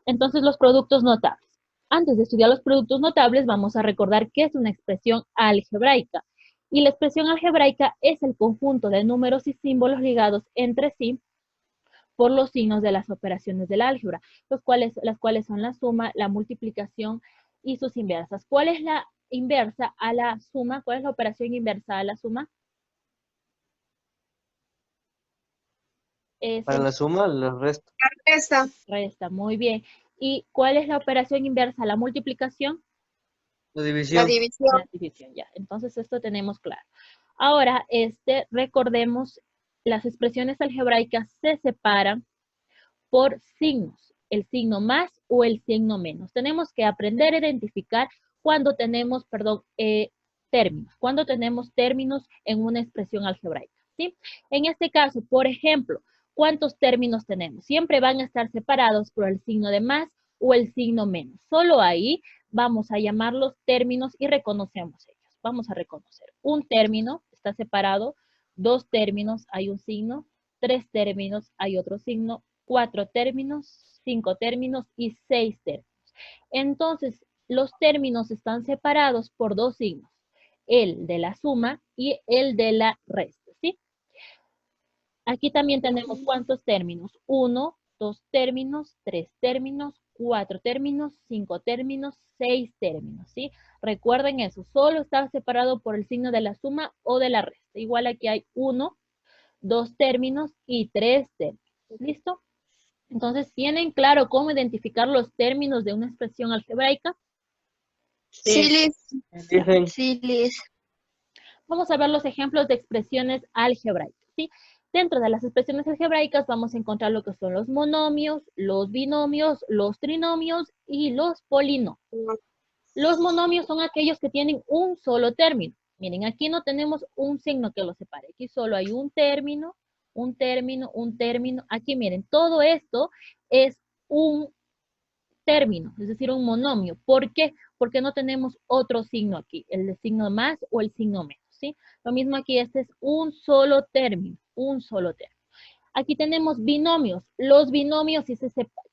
Entonces, los productos notables. Antes de estudiar los productos notables, vamos a recordar qué es una expresión algebraica. Y la expresión algebraica es el conjunto de números y símbolos ligados entre sí por los signos de las operaciones del álgebra, las cuales son la suma, la multiplicación y sus inversas. ¿Cuál es la inversa a la suma? ¿Cuál es la operación inversa a la suma? Es Para el la suma, el resto. Esta. resta, muy bien. ¿Y cuál es la operación inversa a la multiplicación? La La división. división. La división, ya. Entonces esto tenemos claro. Ahora, recordemos, las expresiones algebraicas se separan por signos, el signo más o el signo menos. Tenemos que aprender a identificar cuando tenemos, términos, cuando tenemos términos en una expresión algebraica, ¿sí? En este caso, por ejemplo, ¿cuántos términos tenemos? Siempre van a estar separados por el signo de más o el signo menos. Solo ahí vamos a llamarlos términos y reconocemos ellos. Vamos a reconocer. Un término está separado, dos términos, hay un signo, tres términos, hay otro signo, 4 términos, 5 términos y 6 términos. Entonces, los términos están separados por dos signos, el de la suma y el de la resta, ¿sí? Aquí también tenemos cuántos términos, 1, 2 términos, 3 términos, 4 términos, 5 términos, 6 términos, ¿sí? Recuerden eso, solo está separado por el signo de la suma o de la resta. Igual aquí hay 1, 2 términos y 3 términos. ¿Listo? Entonces, ¿tienen claro cómo identificar los términos de una expresión algebraica? Sí, Sí, Liz. Ya. dicen. Sí, Liz. Vamos a ver los ejemplos de expresiones algebraicas, ¿sí? Dentro de las expresiones algebraicas vamos a encontrar lo que son los monomios, los binomios, los trinomios y los polinomios. Los monomios son aquellos que tienen un solo término. Miren, aquí no tenemos un signo que los separe. Aquí solo hay un término, un término, un término. Aquí miren, todo esto es un término, es decir, un monomio. ¿Por qué? Porque no tenemos otro signo aquí, el de signo más o el signo menos, ¿sí? Lo mismo aquí, este es un solo término, un solo término. Aquí tenemos binomios. Los binomios sí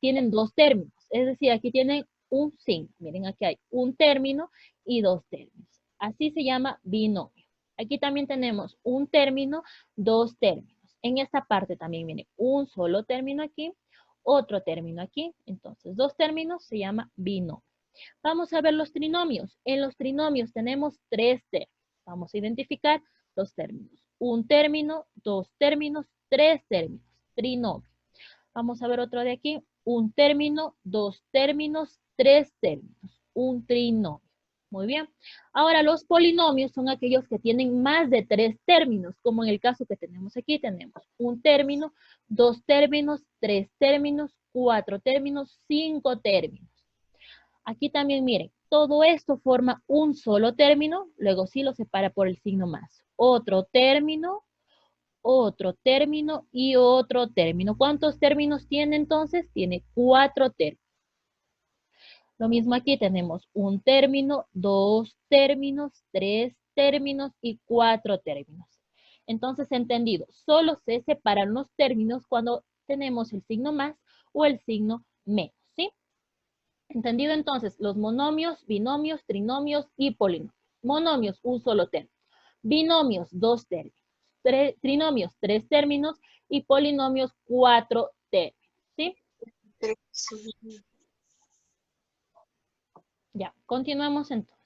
tienen dos términos, es decir, aquí tienen un signo. Miren, aquí hay un término y dos términos. Así se llama binomio. Aquí también tenemos un término, dos términos. En esta parte también viene un solo término aquí, otro término aquí. Entonces, dos términos se llama binomio. Vamos a ver los trinomios. En los trinomios tenemos tres términos. Vamos a identificar los términos. Un término, dos términos, tres términos. Trinomio. Vamos a ver otro de aquí. Un término, dos términos, tres términos. Un trinomio. Muy bien. Ahora, los polinomios son aquellos que tienen más de tres términos, como en el caso que tenemos aquí. Tenemos un término, dos términos, tres términos, cuatro términos, cinco términos. Aquí también miren, todo esto forma un solo término, luego sí lo separa por el signo más. Otro término y otro término. ¿Cuántos términos tiene entonces? Tiene cuatro términos. Lo mismo aquí tenemos un término, dos términos, tres términos y cuatro términos. Entonces, entendido, solo se separan los términos cuando tenemos el signo más o el signo menos, ¿sí? Entendido entonces, los monomios, binomios, trinomios y polinomios. Monomios, un solo término. Binomios, dos términos. Trinomios, tres términos. Y polinomios, cuatro términos. ¿Sí? Ya, continuamos entonces.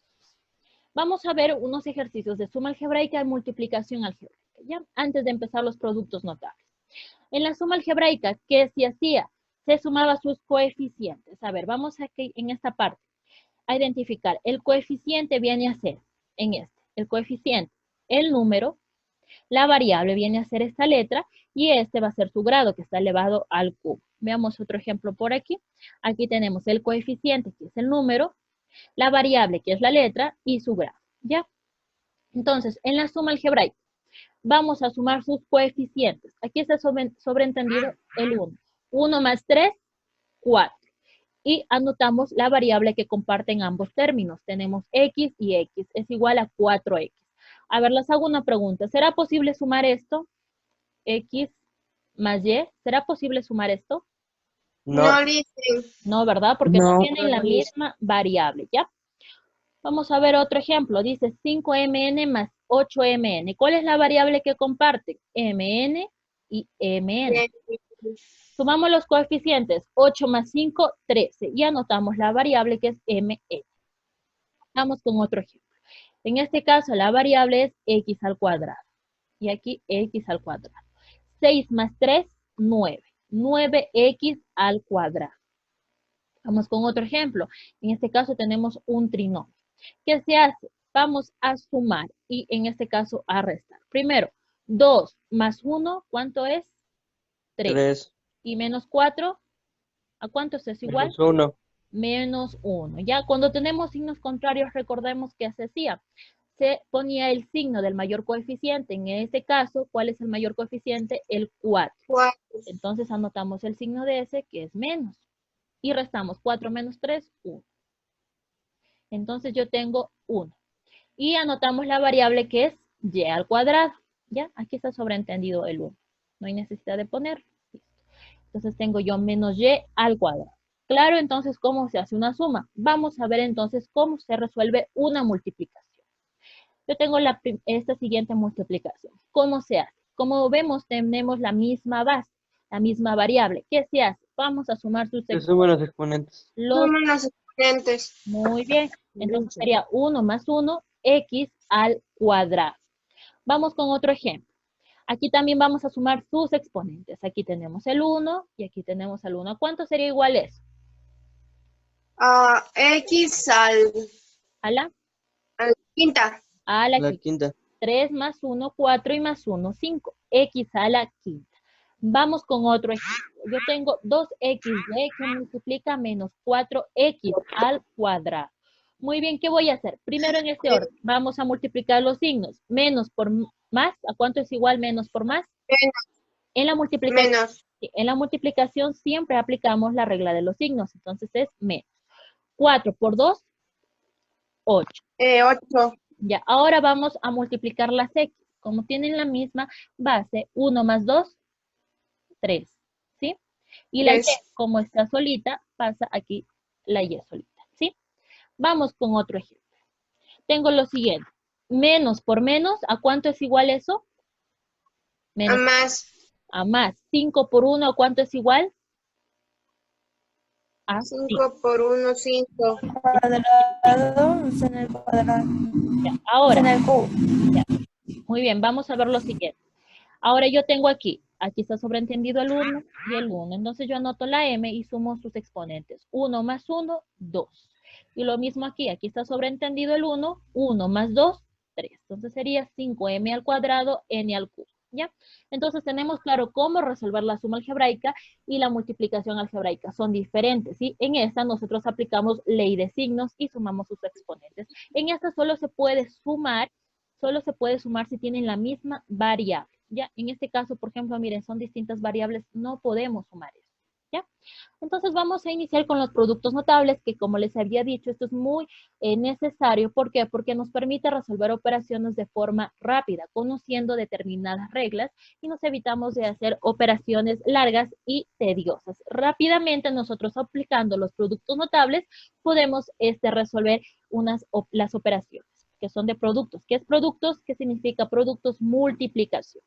Vamos a ver unos ejercicios de suma algebraica y multiplicación algebraica, ¿ya? Antes de empezar los productos notables. En la suma algebraica, ¿qué se hacía? Se sumaba sus coeficientes. A ver, vamos aquí en esta parte a identificar. El coeficiente viene a ser, el coeficiente, el número, la variable viene a ser esta letra y este va a ser su grado que está elevado al cubo. Veamos otro ejemplo por aquí. Aquí tenemos el coeficiente que es el número, la variable que es la letra y su grado. ¿Ya? Entonces, en la suma algebraica, vamos a sumar sus coeficientes. Aquí está sobreentendido el 1. 1 más 3, 4. Y anotamos la variable que comparten ambos términos. Tenemos x y x es igual a 4x. A ver, les hago una pregunta. ¿Será posible sumar esto? X más y. ¿Será posible sumar esto? No, No dicen. No, ¿verdad? Porque no No. tienen la misma variable, ¿ya? Vamos a ver otro ejemplo. Dice 5mn más 8mn. ¿Cuál es la variable que comparten? Mn y mn. Sumamos los coeficientes. 8 más 5, 13. Y anotamos la variable que es mn. Vamos con otro ejemplo. En este caso, la variable es x al cuadrado. Y aquí x al cuadrado. 6 más 3, 9. 9x al cuadrado. Vamos con otro ejemplo. En este caso tenemos un trinomio. ¿Qué se hace? Vamos a sumar y en este caso a restar. Primero, 2 más 1, ¿cuánto es? 3. 3, Y menos 4, ¿a cuántos es igual? menos 1. Menos 1. Ya cuando tenemos signos contrarios, recordemos que se hacía. Se ponía el signo del mayor coeficiente. En este caso, ¿cuál es el mayor coeficiente? El 4. 4. Entonces anotamos el signo de ese que es menos. Y restamos 4 menos 3, 1. Entonces yo tengo 1. Y anotamos la variable que es y al cuadrado. ¿Ya? Aquí está sobreentendido el 1. No hay necesidad de poner. Entonces tengo yo menos y al cuadrado. Claro, entonces, ¿cómo se hace una suma? Vamos a ver entonces cómo se resuelve una multiplicación. Yo tengo esta siguiente multiplicación. ¿Cómo se hace? Como vemos, tenemos la misma base, la misma variable. ¿Qué se hace? Vamos a sumar sus Se suman los exponentes. Suman los exponentes. Muy bien. Entonces sería 1 más 1, x al cuadrado. Vamos con otro ejemplo. Aquí también vamos a sumar sus exponentes. Aquí tenemos el 1 y aquí tenemos el 1. ¿A cuánto sería igual eso? X al A la quinta. La quinta. 3 más 1, 4 y más 1, 5. X a la quinta. Vamos con otro ejemplo. Yo tengo 2xy que multiplica menos 4x al cuadrado. Muy bien, ¿qué voy a hacer? Primero en este orden, vamos a multiplicar los signos. Menos por más, ¿a cuánto es igual menos por más? En la multiplicación siempre aplicamos la regla de los signos, entonces es menos. 4 por 2, 8. 8. Ya, ahora vamos a multiplicar las x. Como tienen la misma base, 1 más 2, 3. ¿Sí? Y la y, como está solita, pasa aquí la y solita. ¿Sí? Vamos con otro ejemplo. Tengo lo siguiente. Menos por menos, ¿a cuánto es igual eso? Menos a más. A más. 5 por 1, ¿a cuánto es igual? A 5 por 1, 5. Cuadrado es en el cuadrado. Ya, ahora. En el cubo. Ya. Muy bien, vamos a ver lo siguiente. Ahora yo tengo aquí está sobreentendido el 1 y el 1. Entonces yo anoto la m y sumo sus exponentes. 1 más 1, 2. Y lo mismo aquí está sobreentendido el 1, 1 más 2, 3. Entonces sería 5m al cuadrado, n al cubo. ¿Ya? Entonces tenemos claro cómo resolver la suma algebraica y la multiplicación algebraica. Son diferentes, ¿sí? En esta nosotros aplicamos ley de signos y sumamos sus exponentes. En esta solo se puede sumar si tienen la misma variable. ¿Ya? En este caso, por ejemplo, miren, son distintas variables, no podemos sumar eso. ¿Ya? Entonces vamos a iniciar con los productos notables, que como les había dicho, esto es muy necesario. ¿Por qué? Porque nos permite resolver operaciones de forma rápida, conociendo determinadas reglas y nos evitamos de hacer operaciones largas y tediosas. Rápidamente nosotros aplicando los productos notables podemos resolver las operaciones que son de productos. ¿Qué es productos? ¿Qué significa productos? Multiplicación.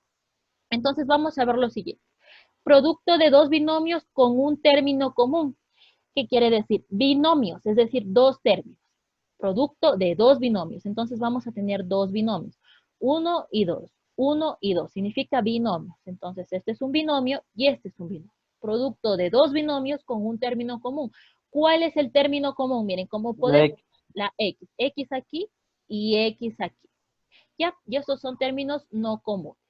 Entonces vamos a ver lo siguiente. Producto de dos binomios con un término común. ¿Qué quiere decir? Binomios, es decir, dos términos. Producto de dos binomios. Entonces vamos a tener dos binomios. 1 y 2. 1 y 2 significa binomios. Entonces este es un binomio y este es un binomio. Producto de dos binomios con un término común. ¿Cuál es el término común? Miren, ¿cómo podemos? La X. X aquí y X aquí. ¿Ya? Y estos son términos no comunes.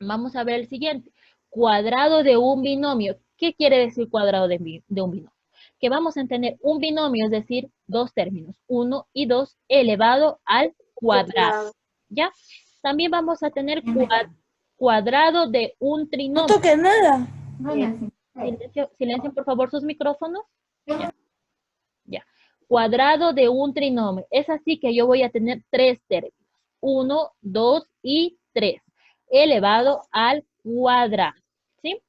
Vamos a ver el siguiente. Cuadrado de un binomio. ¿Qué quiere decir cuadrado de un binomio? Que vamos a tener un binomio, es decir, dos términos, 1 y 2 elevado al cuadrado. ¿Ya? También vamos a tener cuadrado de un trinomio. No toque nada. Silencien por favor sus micrófonos. Ya. Cuadrado de un trinomio. Es así que yo voy a tener tres términos. 1, 2 y 3. Elevado al cuadrado. ¿Sí?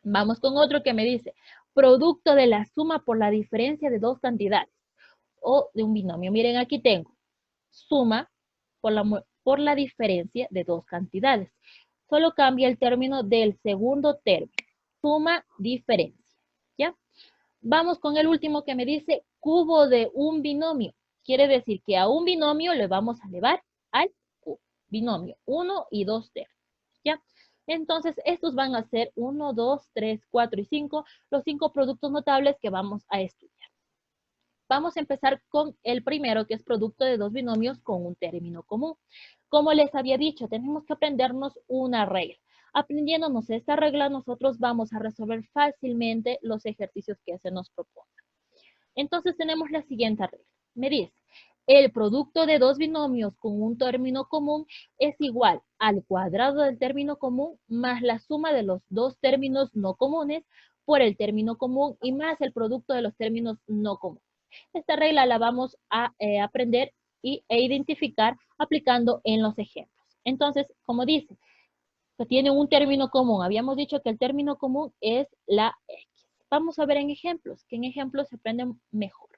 Vamos con otro que me dice producto de la suma por la diferencia de dos cantidades o de un binomio. Miren, aquí tengo suma por la diferencia de dos cantidades. Solo cambia el término del segundo término. Suma, diferencia. ¿Ya? Vamos con el último que me dice cubo de un binomio. Quiere decir que a un binomio le vamos a elevar al cubo. Binomio 1 y 2 tercios. ¿Ya? Entonces, estos van a ser 1, 2, 3, 4 y 5, los 5 productos notables que vamos a estudiar. Vamos a empezar con el primero, que es producto de dos binomios con un término común. Como les había dicho, tenemos que aprendernos una regla. Aprendiéndonos esta regla, nosotros vamos a resolver fácilmente los ejercicios que se nos propongan. Entonces, tenemos la siguiente regla. Me dice, el producto de dos binomios con un término común es igual al cuadrado del término común más la suma de los dos términos no comunes por el término común y más el producto de los términos no comunes. Esta regla la vamos a aprender e identificar aplicando en los ejemplos. Entonces, como dice, que tiene un término común. Habíamos dicho que el término común es la X. Vamos a ver en ejemplos, que en ejemplos se aprenden mejor.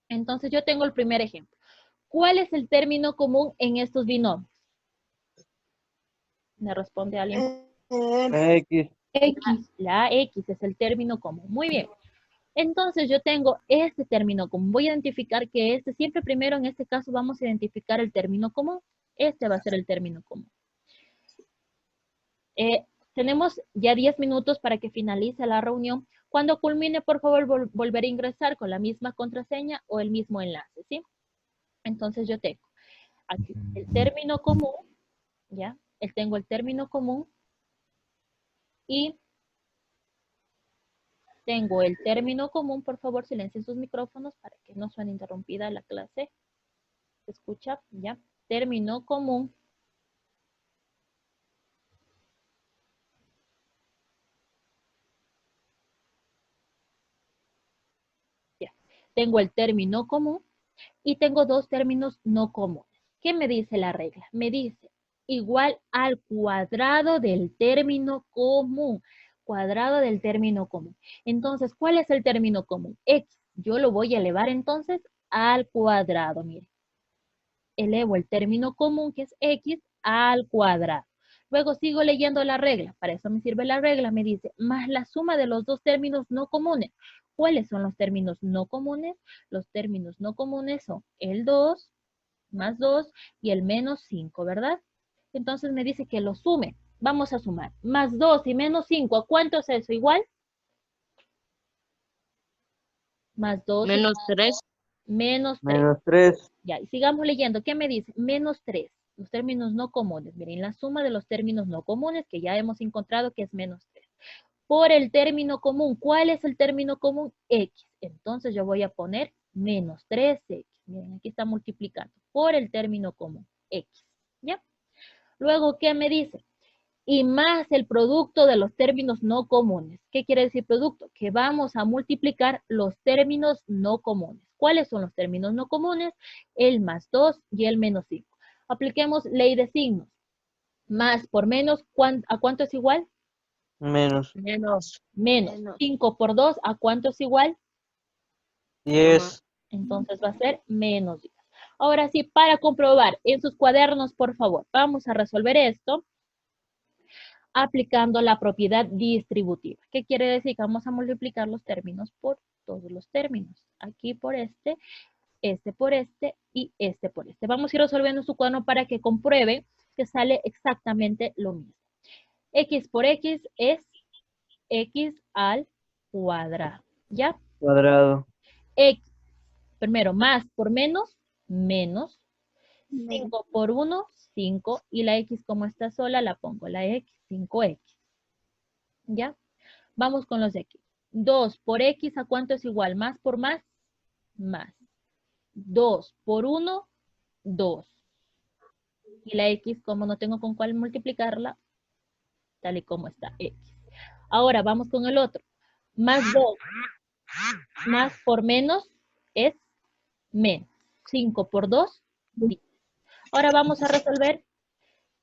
Entonces, yo tengo el primer ejemplo. ¿Cuál es el término común en estos binomios? ¿Me responde alguien? La X. X. La X es el término común. Muy bien. Entonces yo tengo este término común. Voy a identificar que este, siempre primero en este caso vamos a identificar el término común. Este va a ser el término común. Tenemos ya 10 minutos para que finalice la reunión. Cuando culmine, por favor, volver a ingresar con la misma contraseña o el mismo enlace, ¿sí? Entonces yo tengo aquí el término común, ¿ya? Tengo el término común y tengo el término común. Por favor, silencien sus micrófonos para que no suene interrumpida la clase. ¿Se escucha? ¿Ya? Término común. Ya. Tengo el término común y tengo dos términos no comunes. ¿Qué me dice la regla? Me dice igual al cuadrado del término común. Cuadrado del término común. Entonces, ¿cuál es el término común? X. Yo lo voy a elevar entonces al cuadrado. Miren. Elevo el término común, que es X, al cuadrado. Luego sigo leyendo la regla. Para eso me sirve la regla. Me dice, más la suma de los dos términos no comunes. ¿Cuáles son los términos no comunes? Los términos no comunes son el 2 más 2 y el menos 5, ¿verdad? Entonces me dice que lo sume. Vamos a sumar. Más 2 y menos 5. ¿A cuánto es eso? ¿Igual? Más 2. Menos 3. Menos 3. Menos 3. Ya, y sigamos leyendo. ¿Qué me dice? Menos 3. Los términos no comunes. Miren, la suma de los términos no comunes, que ya hemos encontrado que es menos 3. Por el término común. ¿Cuál es el término común? X. Entonces yo voy a poner menos 3X. Miren, aquí está multiplicando. Por el término común. X. ¿Ya? Luego, ¿qué me dice? Y más el producto de los términos no comunes. ¿Qué quiere decir producto? Que vamos a multiplicar los términos no comunes. ¿Cuáles son los términos no comunes? El más 2 y el menos 5. Apliquemos ley de signos. Más por menos, ¿a cuánto es igual? Menos. Menos. Menos. 5 por 2, ¿a cuánto es igual? 10. Entonces va a ser menos 10. Ahora sí, para comprobar, en sus cuadernos, por favor, vamos a resolver esto aplicando la propiedad distributiva. ¿Qué quiere decir? Que vamos a multiplicar los términos por todos los términos. Aquí por este por este y este por este. Vamos a ir resolviendo su cuaderno para que compruebe que sale exactamente lo mismo. X por X es X al cuadrado. ¿Ya? Cuadrado. X. Primero, más por menos, menos. 5 por 1, 5. Y la X como está sola, la pongo. La X, 5X. ¿Ya? Vamos con los X. 2 por X, ¿a cuánto es igual? Más por más, más. 2 por 1, 2. Y la X, como no tengo con cuál multiplicarla, tal y como está X. Ahora vamos con el otro. Más 2. Más por menos es menos. 5 por 2, 10. Ahora vamos a resolver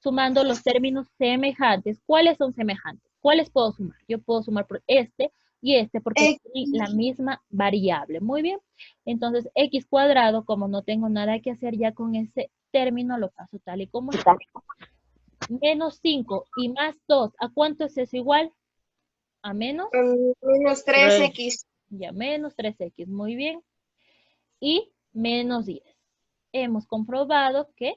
sumando los términos semejantes. ¿Cuáles son semejantes? ¿Cuáles puedo sumar? Yo puedo sumar por este y este porque tienen la misma variable. Muy bien. Entonces, x cuadrado, como no tengo nada que hacer ya con ese término, lo paso tal y como está. Menos 5 y más 2, ¿a cuánto es eso igual? A menos, Menos 3x. ya menos 3x, muy bien. Y menos 10. Hemos comprobado que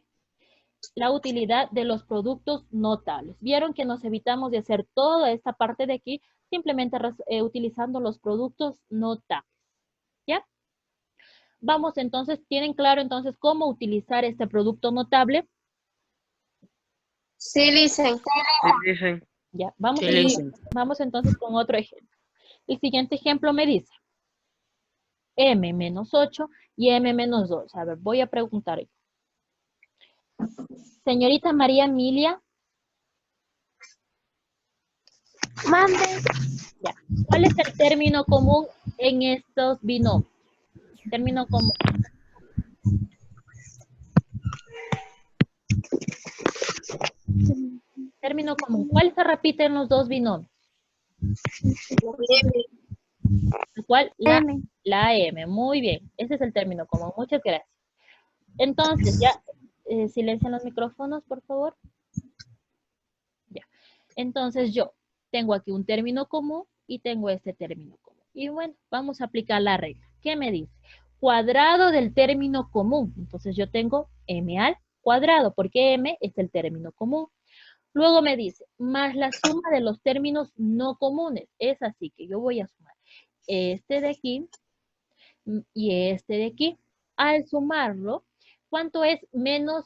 la utilidad de los productos notables. Vieron que nos evitamos de hacer toda esta parte de aquí, simplemente utilizando los productos notables. ¿Ya? Vamos entonces, ¿tienen claro entonces cómo utilizar este producto notable? Sí, dicen. Sí, dicen. Ya, vamos, Sí, dicen. vamos entonces con otro ejemplo. El siguiente ejemplo me dice m menos 8 y m menos 2. A ver, voy a preguntar. Señorita María Emilia. Mande. Ya. ¿Cuál es el término común en estos binomios? Término común. Término común. ¿Cuál se repite en los dos binomios? ¿Cuál? La M. Muy bien. Ese es el término común. Muchas gracias. Entonces, ya, silencian los micrófonos, por favor. Ya. Entonces, yo tengo aquí un término común y tengo este término común. Y bueno, vamos a aplicar la regla. ¿Qué me dice? Cuadrado del término común. Entonces, yo tengo m al cuadrado, porque m es el término común. Luego me dice, más la suma de los términos no comunes. Es así que yo voy a sumar este de aquí y este de aquí. Al sumarlo, ¿cuánto es menos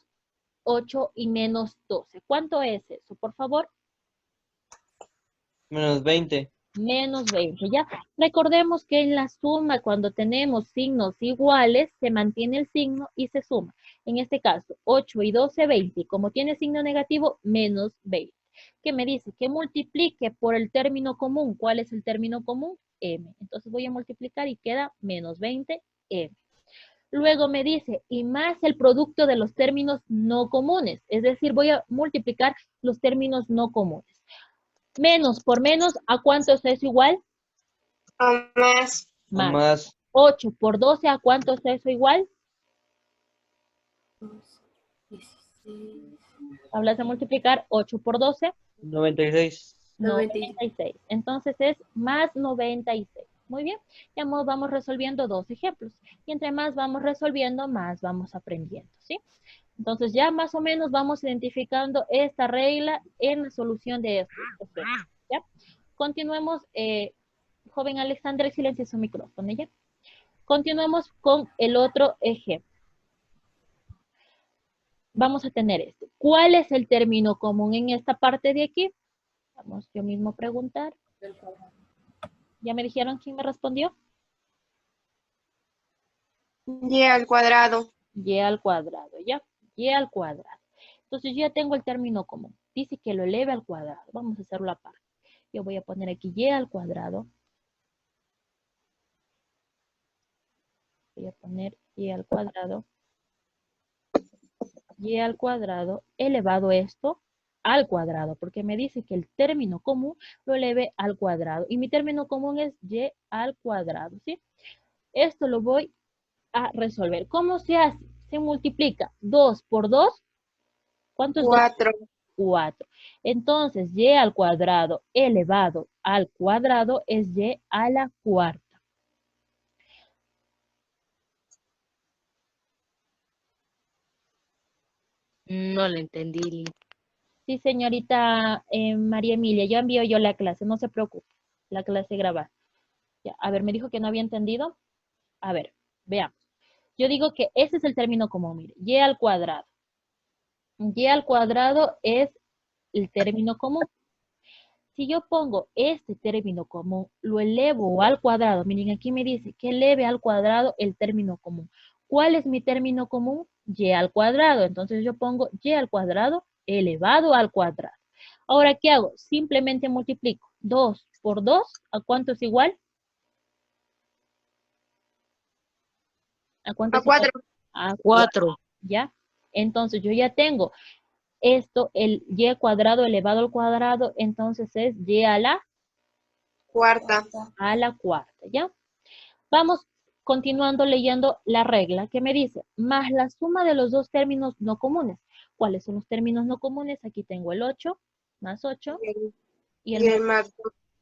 8 y menos 12? ¿Cuánto es eso? Por favor. Menos 20. Menos 20, ¿ya? Recordemos que en la suma, cuando tenemos signos iguales, se mantiene el signo y se suma. En este caso, 8 y 12, 20. Como tiene signo negativo, menos 20. ¿Qué me dice? Que multiplique por el término común. ¿Cuál es el término común? M. Entonces voy a multiplicar y queda menos 20, M. Luego me dice, y más el producto de los términos no comunes. Es decir, voy a multiplicar los términos no comunes. Menos por menos, ¿a cuánto es eso igual? O más. Más. Más 8 por 12, ¿a cuánto es eso igual? Hablas de multiplicar 8 por 12. 96. 96. Entonces es más 96. Muy bien. Ya vamos resolviendo dos ejemplos. Y entre más vamos resolviendo, más vamos aprendiendo, ¿sí? Entonces ya más o menos vamos identificando esta regla en la solución de estos ejemplos, ¿ya? Continuemos, joven Alexandra, silencia su micrófono, ¿ya? Continuemos con el otro ejemplo. Vamos a tener este. ¿Cuál es el término común en esta parte de aquí? Vamos yo mismo a preguntar. ¿Ya me dijeron quién me respondió? Y al cuadrado. Y al cuadrado, ¿ya? Y al cuadrado. Entonces yo ya tengo el término común. Dice que lo eleve al cuadrado. Vamos a hacerlo aparte. Yo voy a poner aquí y al cuadrado. Voy a poner y al cuadrado. Y al cuadrado elevado esto al cuadrado, porque me dice que el término común lo eleve al cuadrado. Y mi término común es y al cuadrado, ¿sí? Esto lo voy a resolver. ¿Cómo se hace? Se multiplica 2 por 2. ¿Cuánto es 2? 4. 4. Entonces, y al cuadrado elevado al cuadrado es y a la cuarta. No lo entendí. Sí, señorita María Emilia, ya envío yo la clase, no se preocupe. La clase grabada. Ya, a ver, me dijo que no había entendido. A ver, veamos. Yo digo que ese es el término común, mire, y al cuadrado. Y al cuadrado es el término común. Si yo pongo este término común, lo elevo al cuadrado. Miren, aquí me dice que eleve al cuadrado el término común. ¿Cuál es mi término común? Y al cuadrado. Entonces yo pongo y al cuadrado elevado al cuadrado. Ahora, ¿qué hago? Simplemente multiplico 2 por 2. ¿A cuánto es igual? ¿A cuánto A es igual? 4. A 4. ¿Ya? Entonces yo ya tengo esto, el y cuadrado elevado al cuadrado, entonces es y a la cuarta. A la cuarta, ¿ya? Vamos continuando leyendo la regla que me dice, más la suma de los dos términos no comunes. ¿Cuáles son los términos no comunes? Aquí tengo el 8, más 8, y Y el el más,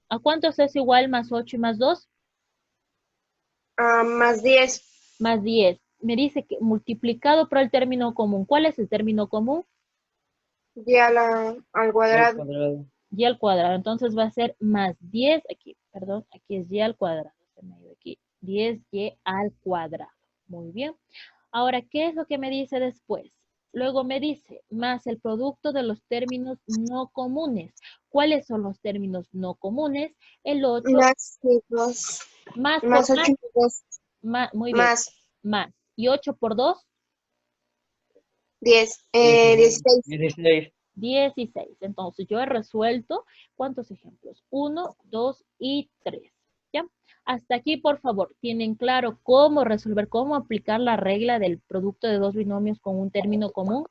¿a cuántos es igual más 8 y más 2? más 10. Más 10. Me dice que multiplicado por el término común. ¿Cuál es el término común? Y al Al cuadrado. cuadrado. Y al cuadrado. Entonces va a ser más 10, aquí, perdón, aquí es y al cuadrado. Se me ha ido aquí. 10y al cuadrado. Muy bien. Ahora, ¿qué es lo que me dice después? Luego me dice, más el producto de los términos no comunes. ¿Cuáles son los términos no comunes? El 8 Más 2. más por Más 8 más, y 2. muy bien, Más más. ¿Y 8 por 2? 10. 16. 16. 16. Entonces yo he resuelto, ¿cuántos ejemplos? 1, 2 y 3. ¿Ya? Hasta aquí, por favor, ¿tienen claro cómo resolver, cómo aplicar la regla del producto de dos binomios con un término común?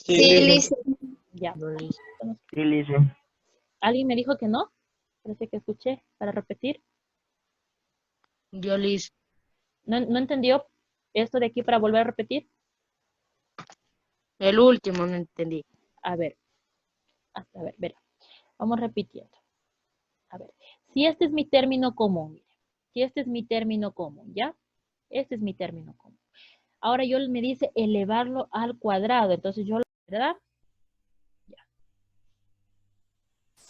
Sí, Sí, listo. listo. Ya. Yo listo. Sí, listo. ¿Alguien me dijo que no? Parece que escuché. Para repetir. Yo listo. ¿No entendió esto de aquí para volver a repetir? El último no entendí. A ver, verá. Vamos repitiendo. A ver, si este es mi término común, mire. Si este es mi término común, ¿ya? Este es mi término común. Ahora yo me dice elevarlo al cuadrado. Entonces yo, ¿verdad? Ya.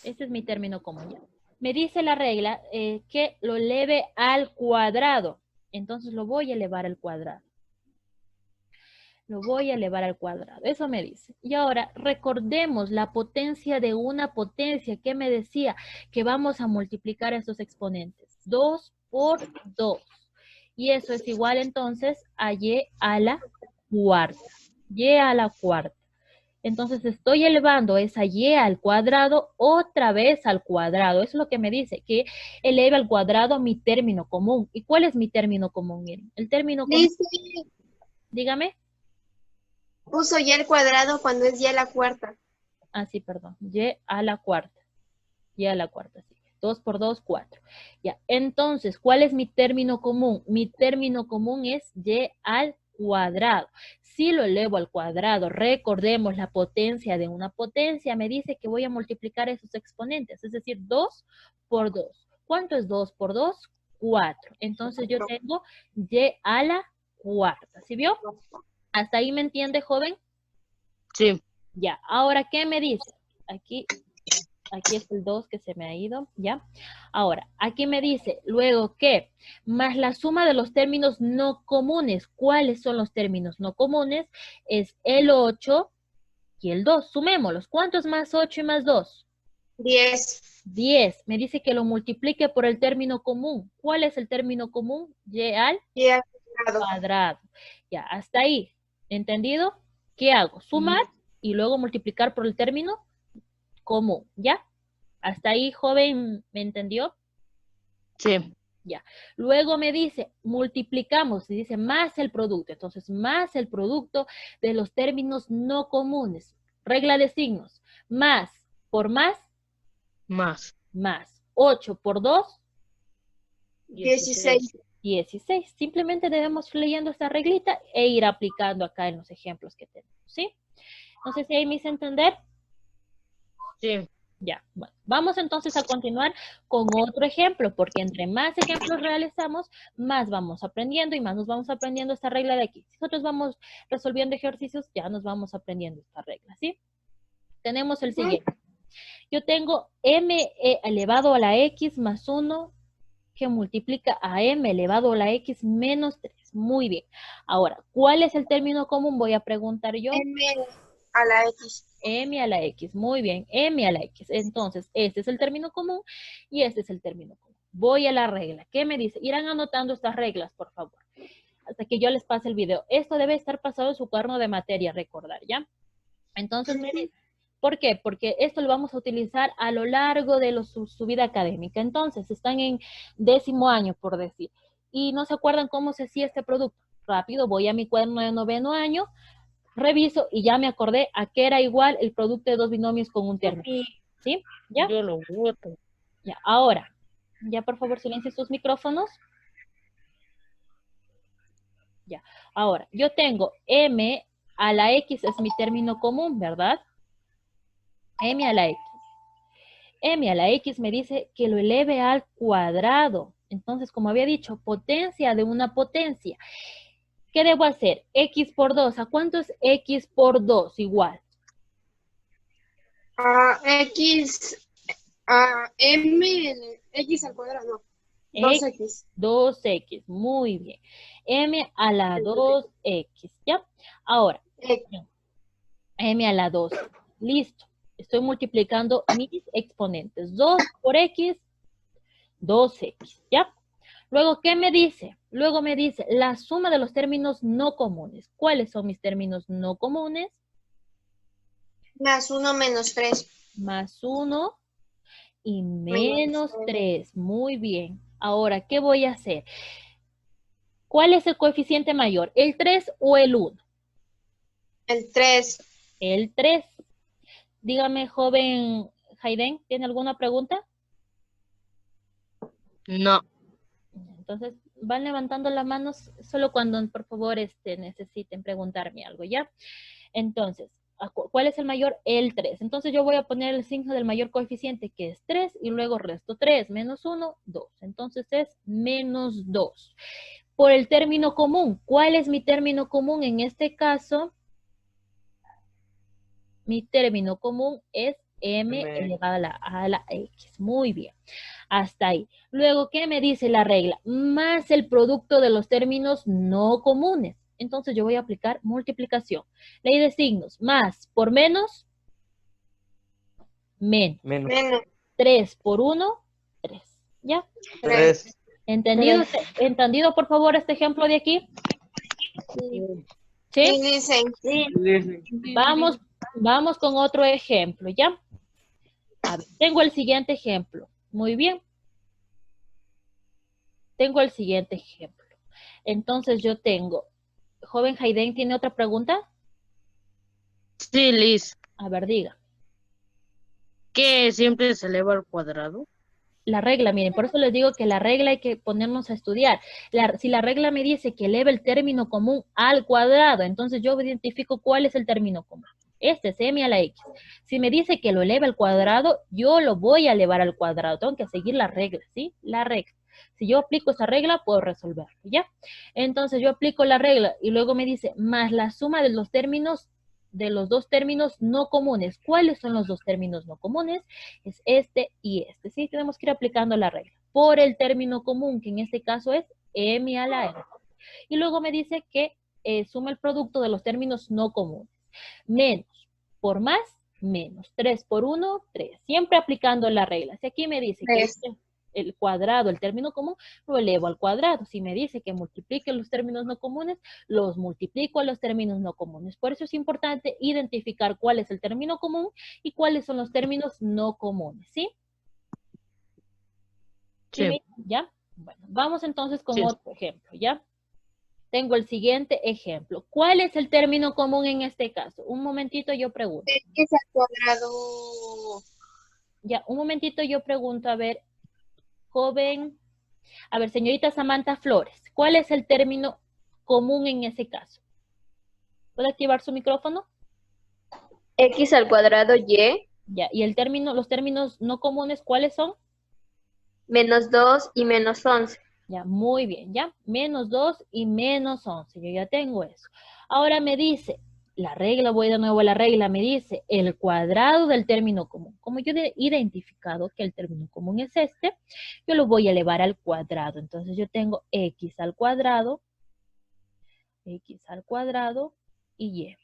Este es mi término común, ¿ya? Me dice la regla que lo eleve al cuadrado. Entonces lo voy a elevar al cuadrado. Lo voy a elevar al cuadrado. Eso me dice. Y ahora recordemos la potencia de una potencia. ¿Qué me decía? Que vamos a multiplicar estos exponentes. 2 por 2. Y eso es igual entonces a y a la cuarta. Y a la cuarta. Entonces estoy elevando esa y al cuadrado otra vez al cuadrado. Eso es lo que me dice, que eleve al cuadrado mi término común. ¿Y cuál es mi término común? Miren, el término común, Listo. dígame. Puso y al cuadrado cuando es ya la cuarta. Ah, sí, perdón. Y a la cuarta. Y a la cuarta, sí. 2 por 2, 4. Ya, entonces, ¿cuál es mi término común? Mi término común es y al cuadrado. Si lo elevo al cuadrado, recordemos la potencia de una potencia, me dice que voy a multiplicar esos exponentes, es decir, 2 por 2. ¿Cuánto es 2 por 2? 4. Entonces yo tengo y a la cuarta. ¿Sí vio? ¿Hasta ahí me entiende, joven? Sí. Ya, ahora, ¿qué me dice? Aquí es el 2 que se me ha ido, ¿ya? Ahora, aquí me dice, luego que, más la suma de los términos no comunes. ¿Cuáles son los términos no comunes? Es el 8 y el 2. Sumémoslos. ¿Cuánto es más 8 y más 2? 10. 10. Me dice que lo multiplique por el término común. ¿Cuál es el término común? Y al Y al cuadrado. cuadrado. Ya, hasta ahí. ¿Entendido? ¿Qué hago? Sumar y luego multiplicar por el término común, ¿ya? Hasta ahí, joven, ¿me entendió? Sí. Ya. Luego me dice, multiplicamos, y dice más el producto. Entonces, más el producto de los términos no comunes. Regla de signos. Más por más, Más. más. 8 por 2, 16. 16. Simplemente debemos ir leyendo esta reglita e ir aplicando acá en los ejemplos que tenemos, ¿sí? No sé si ahí me hice entender. Sí. Ya, bueno, vamos entonces a continuar con otro ejemplo, porque entre más ejemplos realizamos, más vamos aprendiendo y más nos vamos aprendiendo esta regla de aquí. Si nosotros vamos resolviendo ejercicios, ya nos vamos aprendiendo esta regla, ¿sí? Tenemos el siguiente. Yo tengo m elevado a la x más 1 que multiplica a m elevado a la x menos 3. Muy bien. Ahora, ¿cuál es el término común? Voy a preguntar yo. M a la X. M a la X, muy bien, M a la X. Entonces, este es el término común y este es el término común. Voy a la regla. ¿Qué me dice? Irán anotando estas reglas, por favor, hasta que yo les pase el video. Esto debe estar pasado en su cuaderno de materia, recordar, ¿ya? Entonces, me dice, ¿por qué? Porque esto lo vamos a utilizar a lo largo de su vida académica. Entonces, están en 10º año, por decir, y no se acuerdan cómo se hacía este producto. Rápido, voy a mi cuaderno de 9º año, reviso y ya me acordé a qué era igual el producto de dos binomios con un término. ¿Sí? ¿Ya? Yo lo voto. Ya. Ahora, Ya, por favor, silencien sus micrófonos. Ya. Ahora, yo tengo m a la x es mi término común, ¿verdad? M a la x. M a la x me dice que lo eleve al cuadrado. Entonces, como había dicho, potencia de una potencia. ¿Qué debo hacer? X por 2. ¿A cuánto es X por 2? Igual. X, M, X al cuadrado, no. 2X. 2X. Muy bien. M a la 2X. ¿Ya? Ahora, M a la 2. Listo. Estoy multiplicando mis exponentes. 2 por X, 2X. ¿Ya? Luego, ¿qué me dice? Luego me dice la suma de los términos no comunes. ¿Cuáles son mis términos no comunes? Más 1 menos 3. Más 1 y menos 3. Muy bien. Ahora, ¿qué voy a hacer? ¿Cuál es el coeficiente mayor? ¿El 3 o el 1? El 3. El 3. Dígame, joven Hayden, ¿tiene alguna pregunta? No. Entonces, van levantando las manos solo cuando, por favor, necesiten preguntarme algo, ¿ya? Entonces, ¿cuál es el mayor? El 3. Entonces, yo voy a poner el signo del mayor coeficiente, que es 3, y luego resto 3, menos 1, 2. Entonces, es menos 2. Por el término común, ¿cuál es mi término común en este caso? Mi término común es m elevado a la x. Muy bien. Hasta ahí. Luego, ¿qué me dice la regla? Más el producto de los términos no comunes. Entonces yo voy a aplicar multiplicación. Ley de signos. Más por menos, menos. Menos. 3 por 1, 3. ¿Ya? 3. ¿Entendido, ¿Entendido, por favor, este ejemplo de aquí? Sí. ¿Sí? Dicen. Vamos con otro ejemplo, ¿ya? A ver, tengo el siguiente ejemplo. Muy bien. Tengo el siguiente ejemplo. Entonces yo tengo, joven Hayden, ¿tiene otra pregunta? Sí, Liz. A ver, diga. ¿Qué siempre se eleva al cuadrado? La regla, miren, por eso les digo que la regla hay que ponernos a estudiar. Si la regla me dice que eleva el término común al cuadrado, entonces yo identifico cuál es el término común. Este es m a la x. Si me dice que lo eleva al cuadrado, yo lo voy a elevar al cuadrado. Tengo que seguir la regla, ¿sí? La regla. Si yo aplico esa regla, puedo resolverlo, ¿ya? Entonces yo aplico la regla y luego me dice, más la suma de los términos, de los dos términos no comunes. ¿Cuáles son los dos términos no comunes? Es este y este, ¿sí? Tenemos que ir aplicando la regla. Por el término común, que en este caso es m a la n. Y luego me dice que suma el producto de los términos no comunes. Menos por más, menos. 3 por 1, 3. Siempre aplicando la regla. Si aquí me dice que el cuadrado, el término común, lo elevo al cuadrado. Si me dice que multiplique los términos no comunes, los multiplico a los términos no comunes. Por eso es importante identificar cuál es el término común y cuáles son los términos no comunes, ¿sí? Sí. ¿Ya? Bueno, vamos entonces con Sí. otro ejemplo, ¿ya? Tengo el siguiente ejemplo. ¿Cuál es el término común en este caso? Un momentito yo pregunto. X al cuadrado. Ya, un momentito yo pregunto, a ver, joven, a ver, señorita Samantha Flores, ¿cuál es el término común en ese caso? ¿Puede activar su micrófono? X al cuadrado Y. Ya, y los términos no comunes, ¿cuáles son? Menos 2 y menos 11. Ya, muy bien, ya. Menos 2 y menos 11. Yo ya tengo eso. Ahora me dice, la regla, voy de nuevo a la regla, me dice el cuadrado del término común. Como yo he identificado que el término común es este, yo lo voy a elevar al cuadrado. Entonces yo tengo x al cuadrado y y.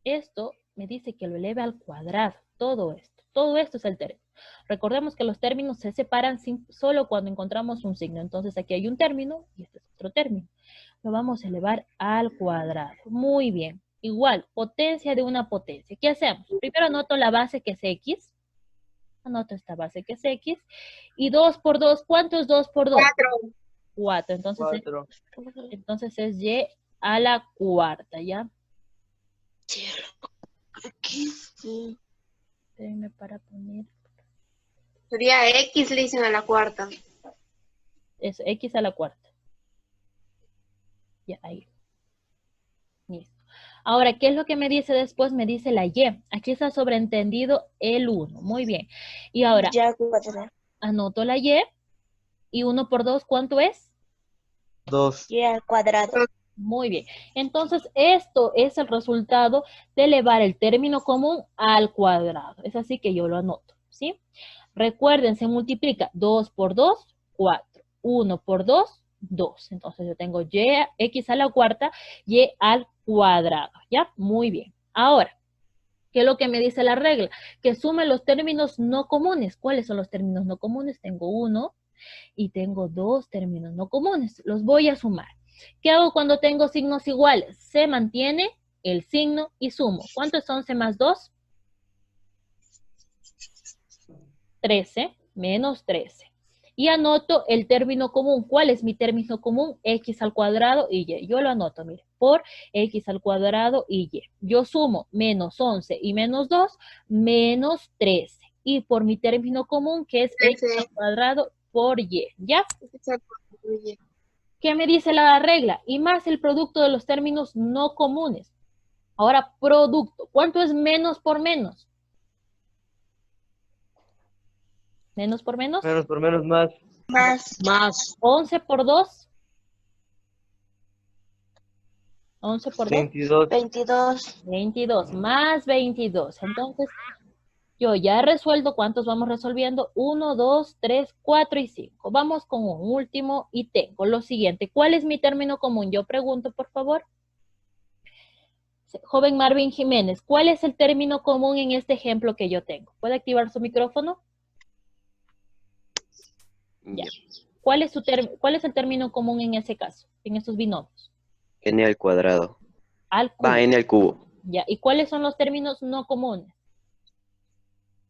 Esto me dice que lo eleve al cuadrado, todo esto. Todo esto es el término. Recordemos que los términos se separan solo cuando encontramos un signo. Entonces aquí hay un término y este es otro término. Lo vamos a elevar al cuadrado. Muy bien. Igual, potencia de una potencia. ¿Qué hacemos? Primero anoto la base que es x. Anoto esta base que es x. Y 2 por 2, ¿cuánto es 2 por 2? 4. 4. Entonces es y a la cuarta, ¿ya? Déjenme para poner. Sería X, le dicen a la cuarta. Es x a la cuarta. Ya, ahí. Listo. Ahora, ¿qué es lo que me dice después? Me dice la y. Aquí está sobreentendido el 1. Muy bien. Y ahora, Y al cuadrado. anoto la y. Y 1 por 2, ¿cuánto es? 2. Y al cuadrado. Muy bien. Entonces, esto es el resultado de elevar el término común al cuadrado. Es así que yo lo anoto, ¿sí? Recuerden, se multiplica 2 por 2, 4. 1 por 2, 2. Entonces, yo tengo x a la cuarta, y al cuadrado, ¿ya? Muy bien. Ahora, ¿qué es lo que me dice la regla? Que sume los términos no comunes. ¿Cuáles son los términos no comunes? Tengo 1 y tengo 2 términos no comunes. Los voy a sumar. ¿Qué hago cuando tengo signos iguales? Se mantiene el signo y sumo. ¿Cuánto es 11 más 2? 13 menos 13. Y anoto el término común. ¿Cuál es mi término común? X al cuadrado y y. Yo lo anoto, mire, por x al cuadrado y y. Yo sumo menos 11 y menos 2, menos 13. Y por mi término común, que es x al cuadrado por y. ¿Ya? ¿Qué me dice la regla? Y más el producto de los términos no comunes. Ahora, producto. ¿Cuánto es menos por menos? ¿Menos por menos? Menos por menos más. Más. 11 por 2. 11 por 2. 22. 22. 22. Más 22. Entonces, yo ya he resuelto. ¿Cuántos vamos resolviendo? 1, 2, 3, 4 y 5. Vamos con un último y tengo lo siguiente. ¿Cuál es mi término común? Yo pregunto, por favor. Joven Marvin Jiménez, ¿cuál es el término común en este ejemplo que yo tengo? ¿Puede activar su micrófono? Ya. ¿Cuál es el término común en ese caso, en estos binomios? N al cuadrado. Al cubo. N al cubo. Ya. ¿Y cuáles son los términos no comunes?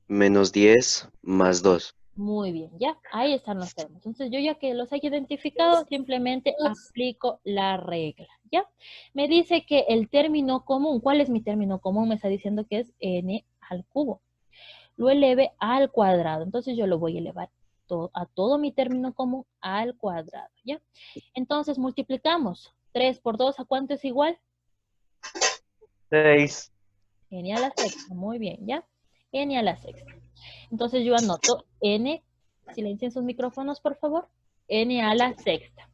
Menos 10 más 2. Muy bien, ya. Ahí están los términos. Entonces, yo ya que los he identificado, simplemente aplico la regla, ¿ya? Me dice que el término común, ¿cuál es mi término común? Me está diciendo que es n al cubo. Lo eleve al cuadrado. Entonces, yo lo voy a elevar a todo mi término común al cuadrado, ¿ya? Entonces, multiplicamos. 3 por 2, ¿a cuánto es igual? 6. N a la sexta. Muy bien, ¿ya? N a la sexta. Entonces yo anoto n, silencien sus micrófonos, por favor. N a la sexta.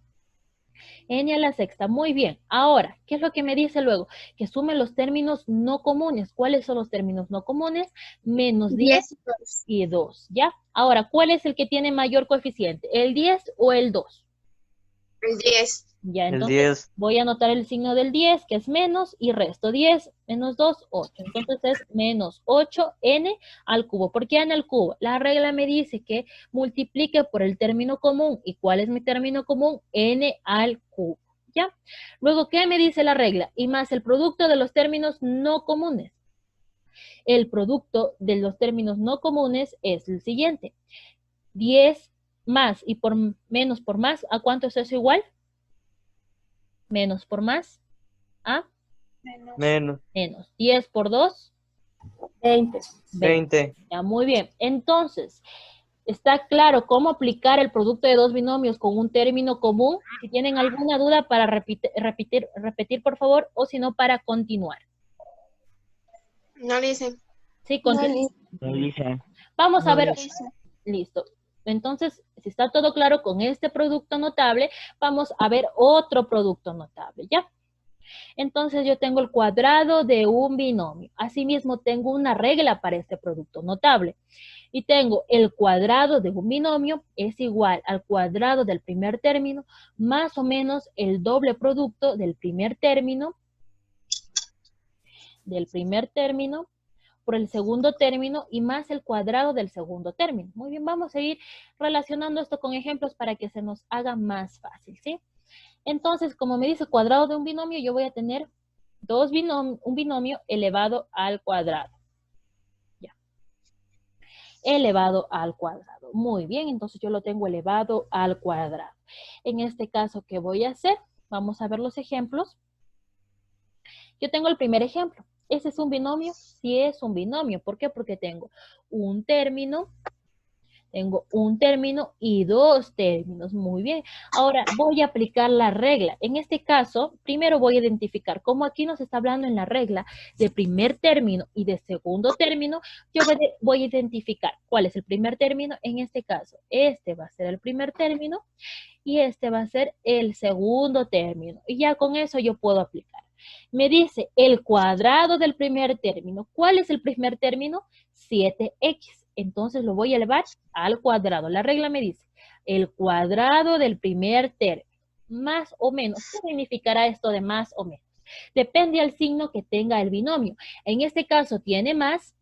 N a la sexta, muy bien. Ahora, ¿qué es lo que me dice luego? Que sume los términos no comunes. ¿Cuáles son los términos no comunes? Menos 10 y 2, ¿ya? Ahora, ¿cuál es el que tiene mayor coeficiente? ¿El 10 o el 2? El 10. Ya, El entonces 10. voy a anotar el signo del 10, que es menos, y resto 10, menos 2, 8. Entonces es menos 8n al cubo. ¿Por qué n al cubo? La regla me dice que multiplique por el término común. ¿Y cuál es mi término común? N al cubo. ¿Ya? Luego, ¿qué me dice la regla? Y más el producto de los términos no comunes. El producto de los términos no comunes es el siguiente. 10 más y por menos por más, ¿a cuánto es eso igual? Menos por más, ¿a? Menos. Menos. 10 por 2, 20. 20. Ya, muy bien. Entonces, ¿está claro cómo aplicar el producto de dos binomios con un término común? Si tienen alguna duda para repetir, por favor, o si no, para continuar. No le dicen. Sí, continúa. Vamos a ver. Listo. Entonces, si está todo claro con este producto notable, vamos a ver otro producto notable, ¿ya? Entonces, yo tengo el cuadrado de un binomio. Asimismo, tengo una regla para este producto notable. Y tengo el cuadrado de un binomio es igual al cuadrado del primer término más o menos el doble producto del primer término por el segundo término y más el cuadrado del segundo término. Muy bien, vamos a ir relacionando esto con ejemplos para que se nos haga más fácil, ¿sí? Entonces, como me dice cuadrado de un binomio, yo voy a tener un binomio elevado al cuadrado. Ya. Elevado al cuadrado. Muy bien, entonces yo lo tengo elevado al cuadrado. En este caso, ¿qué voy a hacer? Vamos a ver los ejemplos. Yo tengo el primer ejemplo. ¿Ese es un binomio? Sí es un binomio. ¿Por qué? Porque tengo un término, Tengo un término y dos términos. Muy bien. Ahora voy a aplicar la regla. En este caso, primero voy a identificar, como aquí nos está hablando en la regla de primer término y de segundo término, yo voy a identificar cuál es el primer término. En este caso, este va a ser el primer término y este va a ser el segundo término. Y ya con eso yo puedo aplicar. Me dice el cuadrado del primer término. ¿Cuál es el primer término? 7x. Entonces lo voy a elevar al cuadrado. La regla me dice el cuadrado del primer término. Más o menos. ¿Qué significará esto de más o menos? Depende del signo que tenga el binomio. En este caso tiene más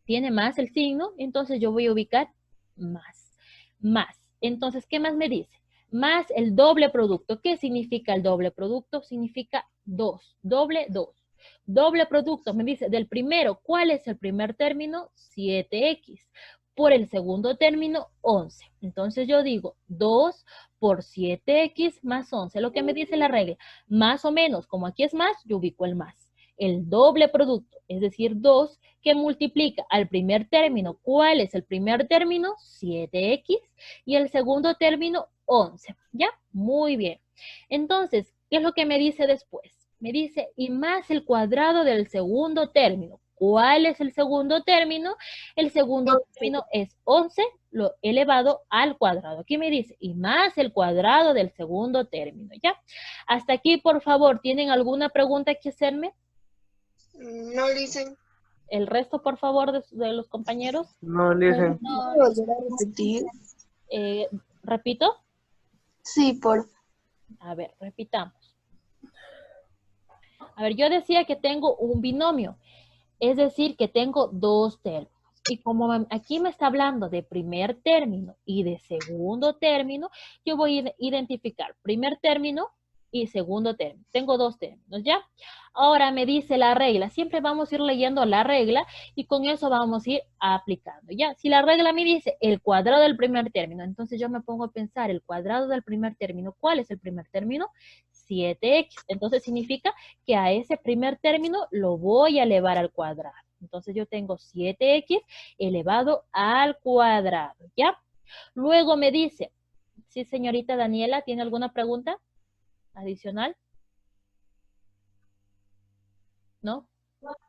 el signo, entonces yo voy a ubicar más. Entonces, ¿qué más me dice? Más el doble producto. ¿Qué significa el doble producto? Significa 2, doble 2. Doble producto, me dice, del primero, ¿cuál es el primer término? 7x. Por el segundo término, 11. Entonces yo digo 2 por 7x más 11. Lo que me dice la regla, más o menos, como aquí es más, yo ubico el más. El doble producto, es decir, 2, que multiplica al primer término. ¿Cuál es el primer término? 7x. Y el segundo término, 11. ¿Ya? Muy bien. Entonces, ¿qué es lo que me dice después? Me dice, y más el cuadrado del segundo término. ¿Cuál es el segundo término? El segundo término es 11 lo elevado al cuadrado. Aquí me dice, y más el cuadrado del segundo término, ¿ya? Hasta aquí, por favor, ¿tienen alguna pregunta que hacerme? No, listen. El resto, por favor, de los compañeros. No, listen. ¿Volver a repetir? ¿Repito? Sí, por A ver, repitamos. A ver, yo decía que tengo un binomio, es decir, que tengo dos términos. Y como aquí me está hablando de primer término y de segundo término, yo voy a identificar primer término y segundo término. Tengo dos términos, ¿ya? Ahora me dice la regla. Siempre vamos a ir leyendo la regla y con eso vamos a ir aplicando, ¿ya? Si la regla me dice el cuadrado del primer término, entonces yo me pongo a pensar el cuadrado del primer término. ¿Cuál es el primer término? 7x. Entonces significa que a ese primer término lo voy a elevar al cuadrado. Entonces yo tengo 7x elevado al cuadrado, ¿ya? Luego me dice, sí, señorita Daniela, ¿tiene alguna pregunta adicional? ¿No?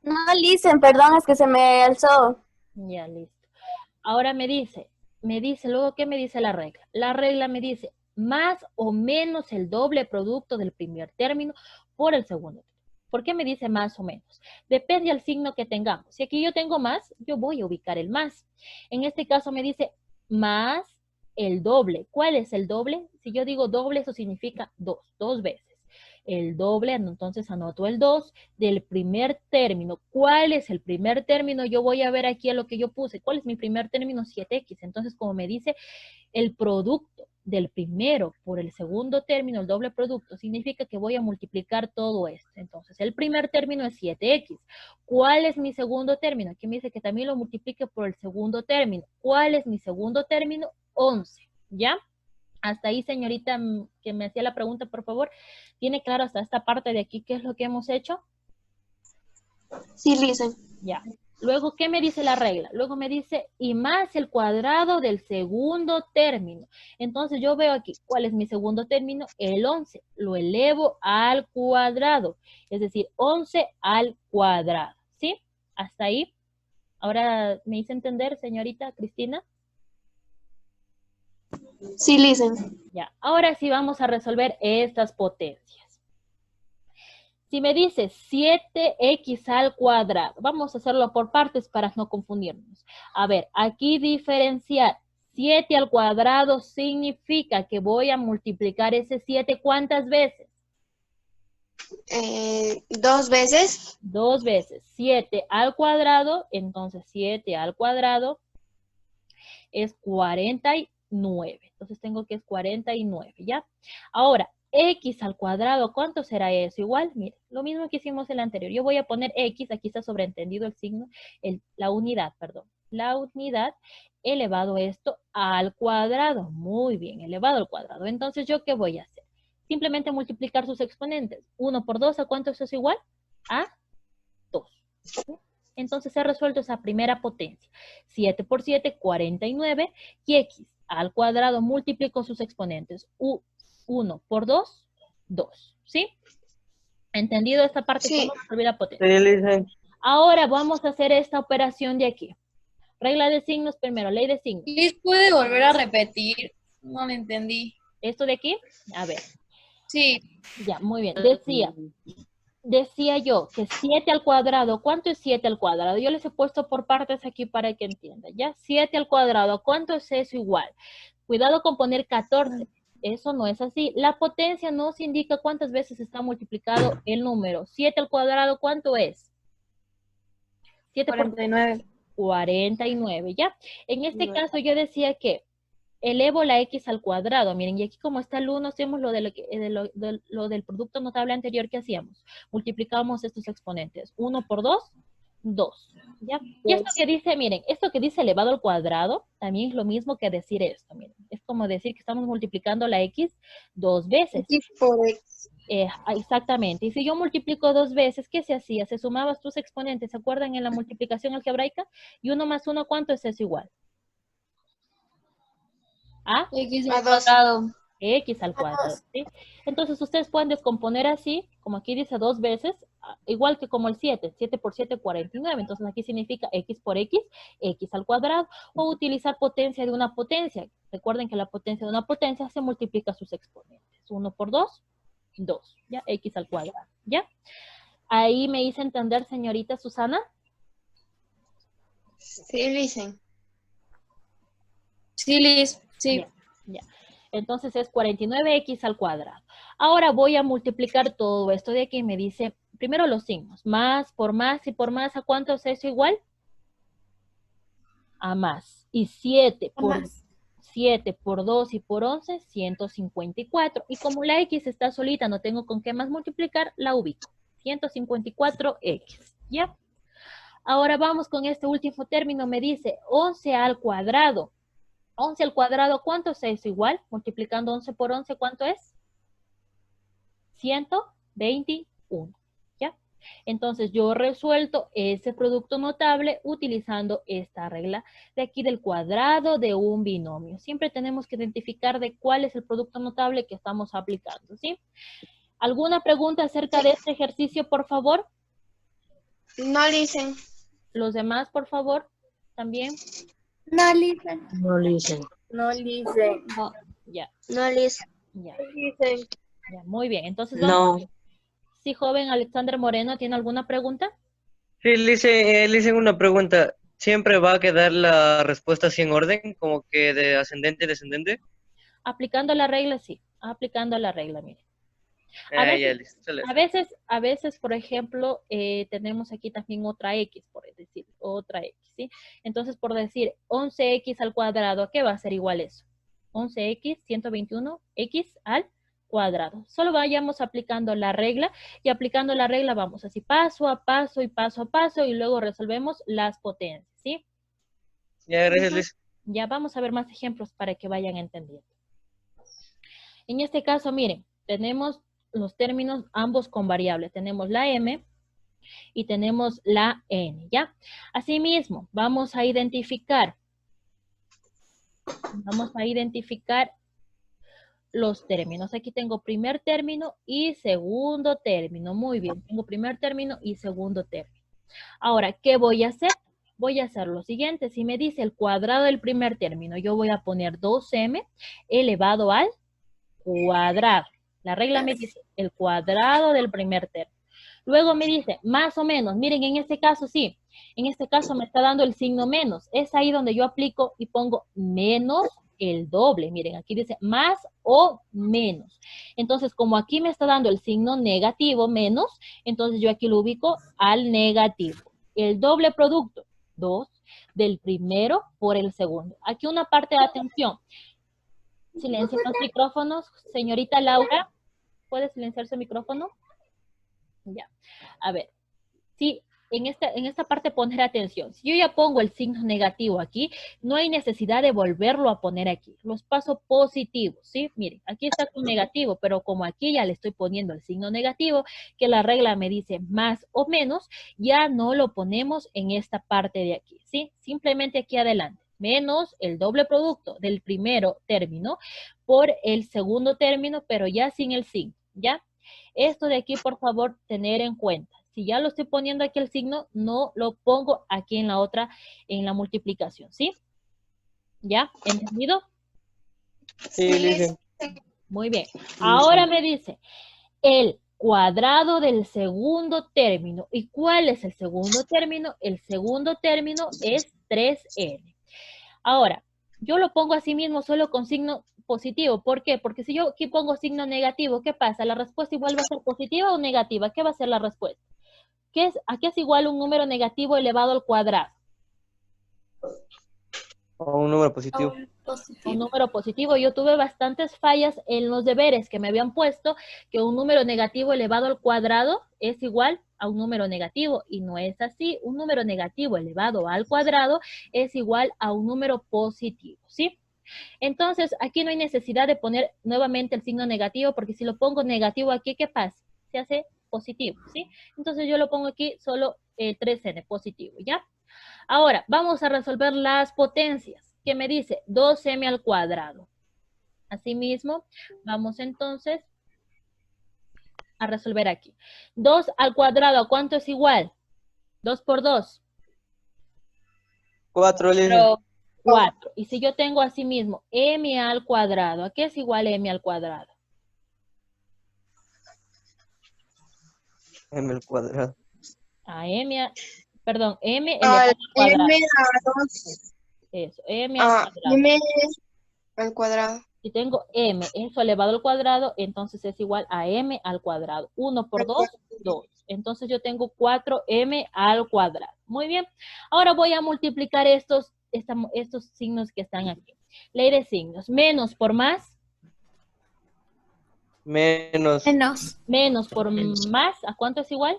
No, listen, perdón, es que se me alzó. Ya, listo. Ahora me dice, luego, ¿qué me dice la regla? La regla me dice, más o menos el doble producto del primer término por el segundo. ¿Por qué me dice más o menos? Depende del signo que tengamos. Si aquí yo tengo más, yo voy a ubicar el más. En este caso me dice más el doble. ¿Cuál es el doble? Si yo digo doble, eso significa dos veces. El doble, entonces anoto el 2 del primer término. ¿Cuál es el primer término? Yo voy a ver aquí a lo que yo puse. ¿Cuál es mi primer término? 7x. Entonces, como me dice el producto del primero por el segundo término, el doble producto, significa que voy a multiplicar todo esto. Entonces, el primer término es 7x. ¿Cuál es mi segundo término? Aquí me dice que también lo multiplique por el segundo término. ¿Cuál es mi segundo término? 11. ¿Ya? Hasta ahí, señorita, que me hacía la pregunta, por favor, ¿tiene claro hasta esta parte de aquí qué es lo que hemos hecho? Sí, listen. Ya. Luego, ¿qué me dice la regla? Luego me dice, y más el cuadrado del segundo término. Entonces, yo veo aquí, ¿cuál es mi segundo término? El 11. Lo elevo al cuadrado. Es decir, 11 al cuadrado. ¿Sí? Hasta ahí. Ahora, ¿me hice entender, señorita Cristina? Sí, listen. Ya, ahora sí vamos a resolver estas potencias. Si me dice 7x al cuadrado, vamos a hacerlo por partes para no confundirnos. A ver, aquí diferenciar 7 al cuadrado significa que voy a multiplicar ese 7 ¿cuántas veces? 2 veces. 2 veces. 7 al cuadrado, entonces 7 al cuadrado es 49. Entonces tengo que es 49, ¿ya? Ahora, x al cuadrado, ¿cuánto será eso? Igual, mire, lo mismo que hicimos en el anterior. Yo voy a poner x, aquí está sobreentendido el signo, la unidad, perdón. La unidad elevado esto al cuadrado. Muy bien, elevado al cuadrado. Entonces, ¿yo qué voy a hacer? Simplemente multiplicar sus exponentes. 1 por 2, ¿a cuánto eso es igual? A 2. Entonces he resuelto esa primera potencia. 7 por 7, 49, y x al cuadrado multiplico sus exponentes. 1 por 2, 2, ¿sí? ¿Entendido esta parte? Sí. ¿Cómo resolver la potencia? Sí, Licen. Ahora vamos a hacer esta operación de aquí. Regla de signos primero, ley de signos. Liz, ¿puede volver a repetir? No lo entendí. Esto de aquí, a ver, Sí, ya, muy bien. Decía yo que 7 al cuadrado, ¿cuánto es 7 al cuadrado? Yo les he puesto por partes aquí para que entiendan, ¿ya? 7 al cuadrado, ¿cuánto es eso igual? Cuidado con poner 14, eso no es así. La potencia nos indica cuántas veces está multiplicado el número. 7 al cuadrado, ¿cuánto es? 7 por 49. 49, ¿ya? En este caso yo decía que elevo la x al cuadrado. Miren, y aquí como está el 1, hacemos lo del producto notable anterior que hacíamos. Multiplicamos estos exponentes. 1 por 2, 2. ¿Ya? Y esto que dice, miren, esto que dice elevado al cuadrado, también es lo mismo que decir esto. Miren, es como decir que estamos multiplicando la x 2 veces. X por X. Exactamente. Y si yo multiplico 2 veces, ¿qué se hacía? Se sumaban tus exponentes, ¿se acuerdan en la multiplicación algebraica? Y 1 más 1, ¿cuánto es eso igual? ¿A? X A al 2. cuadrado. X al cuadrado, ¿sí? Entonces ustedes pueden descomponer así, como aquí dice 2 veces, igual que como el 7, 7 por 7, 49, entonces aquí significa X por X, X al cuadrado, o utilizar potencia de una potencia. Recuerden que la potencia de una potencia se multiplica sus exponentes. 1 por 2, 2, ¿ya? X al cuadrado, ¿ya? Ahí me hice entender, señorita Susana. Sí, dicen. Sí, Liz. Sí. Ya. Entonces es 49x al cuadrado. Ahora voy a multiplicar todo esto de aquí. Me dice, primero los signos. Más por más y por más, ¿a cuánto es eso igual? A más. Y 7 por 7 por 2 y por 11, 154. Y como la x está solita, no tengo con qué más multiplicar, la ubico. 154x. ¿Ya? Ahora vamos con este último término. Me dice 11 al cuadrado. 11 al cuadrado, ¿cuánto es eso igual? Multiplicando 11 por 11, ¿cuánto es? 121, ¿ya? Entonces yo resuelto ese producto notable utilizando esta regla de aquí del cuadrado de un binomio. Siempre tenemos que identificar de cuál es el producto notable que estamos aplicando, ¿sí? ¿Alguna pregunta acerca de este ejercicio, por favor? No dicen. Los demás, por favor, también. No, Liz. No Licen. No, Liz. Ya, No, Liz. ya, Dicen. ya, muy bien. Entonces vamos. No. Sí, joven Alexander Moreno, ¿tiene alguna pregunta? Sí, Licen, una pregunta. ¿Siempre va a quedar la respuesta así en orden, como que de ascendente y descendente? Aplicando la regla, sí. Aplicando la regla, mire. Ya, veces- listo, excelente. A veces, por ejemplo, tenemos aquí también otra X, por decir, otra X, ¿sí? Entonces, por decir 11X al cuadrado, ¿a qué va a ser igual eso? 11X, 121X al cuadrado. Solo vayamos aplicando la regla, y aplicando la regla vamos así paso a paso y paso a paso, y luego resolvemos las potencias, ¿sí? Ya, gracias, Liz. Ya vamos a ver más ejemplos para que vayan entendiendo. En este caso, miren, tenemos los términos ambos con variables. Tenemos la m y tenemos la n, ¿ya? Asimismo, vamos a identificar los términos. Aquí tengo primer término y segundo término. Muy bien, tengo primer término y segundo término. Ahora, ¿qué voy a hacer? Voy a hacer lo siguiente. Si me dice el cuadrado del primer término, yo voy a poner 2m elevado al cuadrado. La regla me dice el cuadrado del primer término. Luego me dice más o menos. Miren, en este caso sí. En este caso me está dando el signo menos. Es ahí donde yo aplico y pongo menos el doble. Miren, aquí dice más o menos. Entonces, como aquí me está dando el signo negativo, menos, entonces yo aquí lo ubico al negativo. El doble producto, 2, del primero por el segundo. Aquí una parte de atención. Silencien los micrófonos. Señorita Laura, ¿puede silenciar su micrófono? Ya. A ver. Si en esta parte poner atención. Si yo ya pongo el signo negativo aquí, no hay necesidad de volverlo a poner aquí. Los paso positivos, ¿sí? Miren, aquí está con negativo, pero como aquí ya le estoy poniendo el signo negativo, que la regla me dice más o menos, ya no lo ponemos en esta parte de aquí, ¿sí? Simplemente aquí adelante. Menos el doble producto del primero término por el segundo término, pero ya sin el signo, ¿ya? Esto de aquí, por favor, tener en cuenta. Si ya lo estoy poniendo aquí el signo, no lo pongo aquí en la otra, en la multiplicación, ¿sí? ¿Ya? ¿Entendido? Sí, Lice. Muy bien. Ahora me dice, el cuadrado del segundo término. ¿Y cuál es el segundo término? El segundo término es 3n. Ahora, yo lo pongo así mismo solo con signo positivo. ¿Por qué? Porque si yo aquí pongo signo negativo, ¿qué pasa? ¿La respuesta igual va a ser positiva o negativa? ¿Qué va a ser la respuesta? ¿Qué es? ¿A qué es igual un número negativo elevado al cuadrado? O un número positivo. Un número positivo. Yo tuve bastantes fallas en los deberes que me habían puesto que un número negativo elevado al cuadrado es igual a un número negativo y no es así. Un número negativo elevado al cuadrado es igual a un número positivo, ¿sí? Entonces, aquí no hay necesidad de poner nuevamente el signo negativo porque si lo pongo negativo aquí, ¿qué pasa? Se hace positivo, ¿sí? Entonces yo lo pongo aquí solo 3n positivo, ¿ya? Ahora, vamos a resolver las potencias. ¿Qué me dice? 2m al cuadrado. Asimismo, vamos entonces a resolver aquí. 2 al cuadrado, ¿cuánto es igual? 2 por 2. 4, Lice. 4. Y si yo tengo asimismo m al cuadrado, ¿a qué es igual m al cuadrado? M al cuadrado. A m, perdón, m elevado al cuadrado. M a 2. Eso, m al cuadrado. M al cuadrado. Si tengo m, eso elevado al cuadrado, entonces es igual a m al cuadrado. 1 por 2, 2. Entonces yo tengo 4m al cuadrado. Muy bien. Ahora voy a multiplicar estos signos que están aquí. Ley de signos. Menos por más. Menos. Menos por más. ¿A cuánto es igual?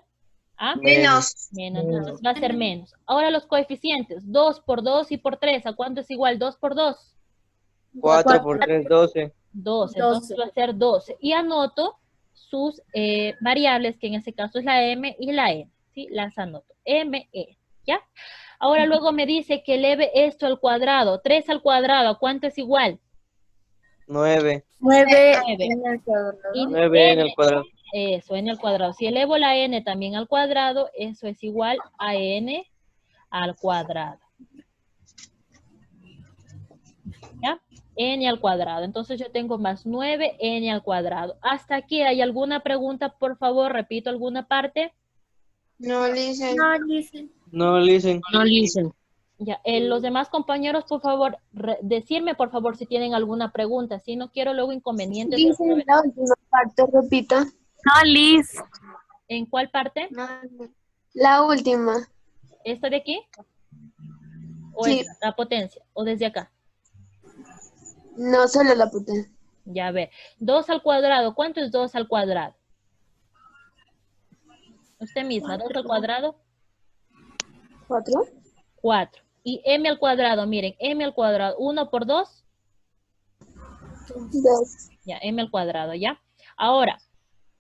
¿A? Menos. Menos. Entonces va a ser menos. Ahora los coeficientes. 2 por 2 y por 3. ¿A cuánto es igual? 2 por 2. 4 por 3, 12. 12. Entonces va a ser 12. Y anoto sus variables, que en este caso es la m y la n. ¿Sí? Las anoto. m, n. ¿Ya? Ahora luego me dice que eleve esto al cuadrado. 3 al cuadrado, ¿a cuánto es igual? 9. 9 9. en el cuadrado. Y 9 en el cuadrado. eso, n al cuadrado. Si elevo la n también al cuadrado, eso es igual a n al cuadrado. ¿Ya? N al cuadrado. Entonces yo tengo más 9n al cuadrado. ¿Hasta aquí hay alguna pregunta? Por favor, repito alguna parte. No, Lice. No, Lice. No dicen. Ya, los demás compañeros, por favor, decirme, por favor, si tienen alguna pregunta. Si no quiero luego inconvenientes. Dice la última parte, repita. No, Liz. ¿En cuál parte? La última. ¿Esta de aquí? ¿O Sí. esta, la potencia? ¿O desde acá? No, solo la potencia. Ya, a ver. 2 al cuadrado. ¿Cuánto es 2 al cuadrado? Usted misma, 2 al cuadrado. 4. 4. Y m al cuadrado, miren, m al cuadrado. 1 por 2. 2. Ya, m al cuadrado, ¿ya? Ahora,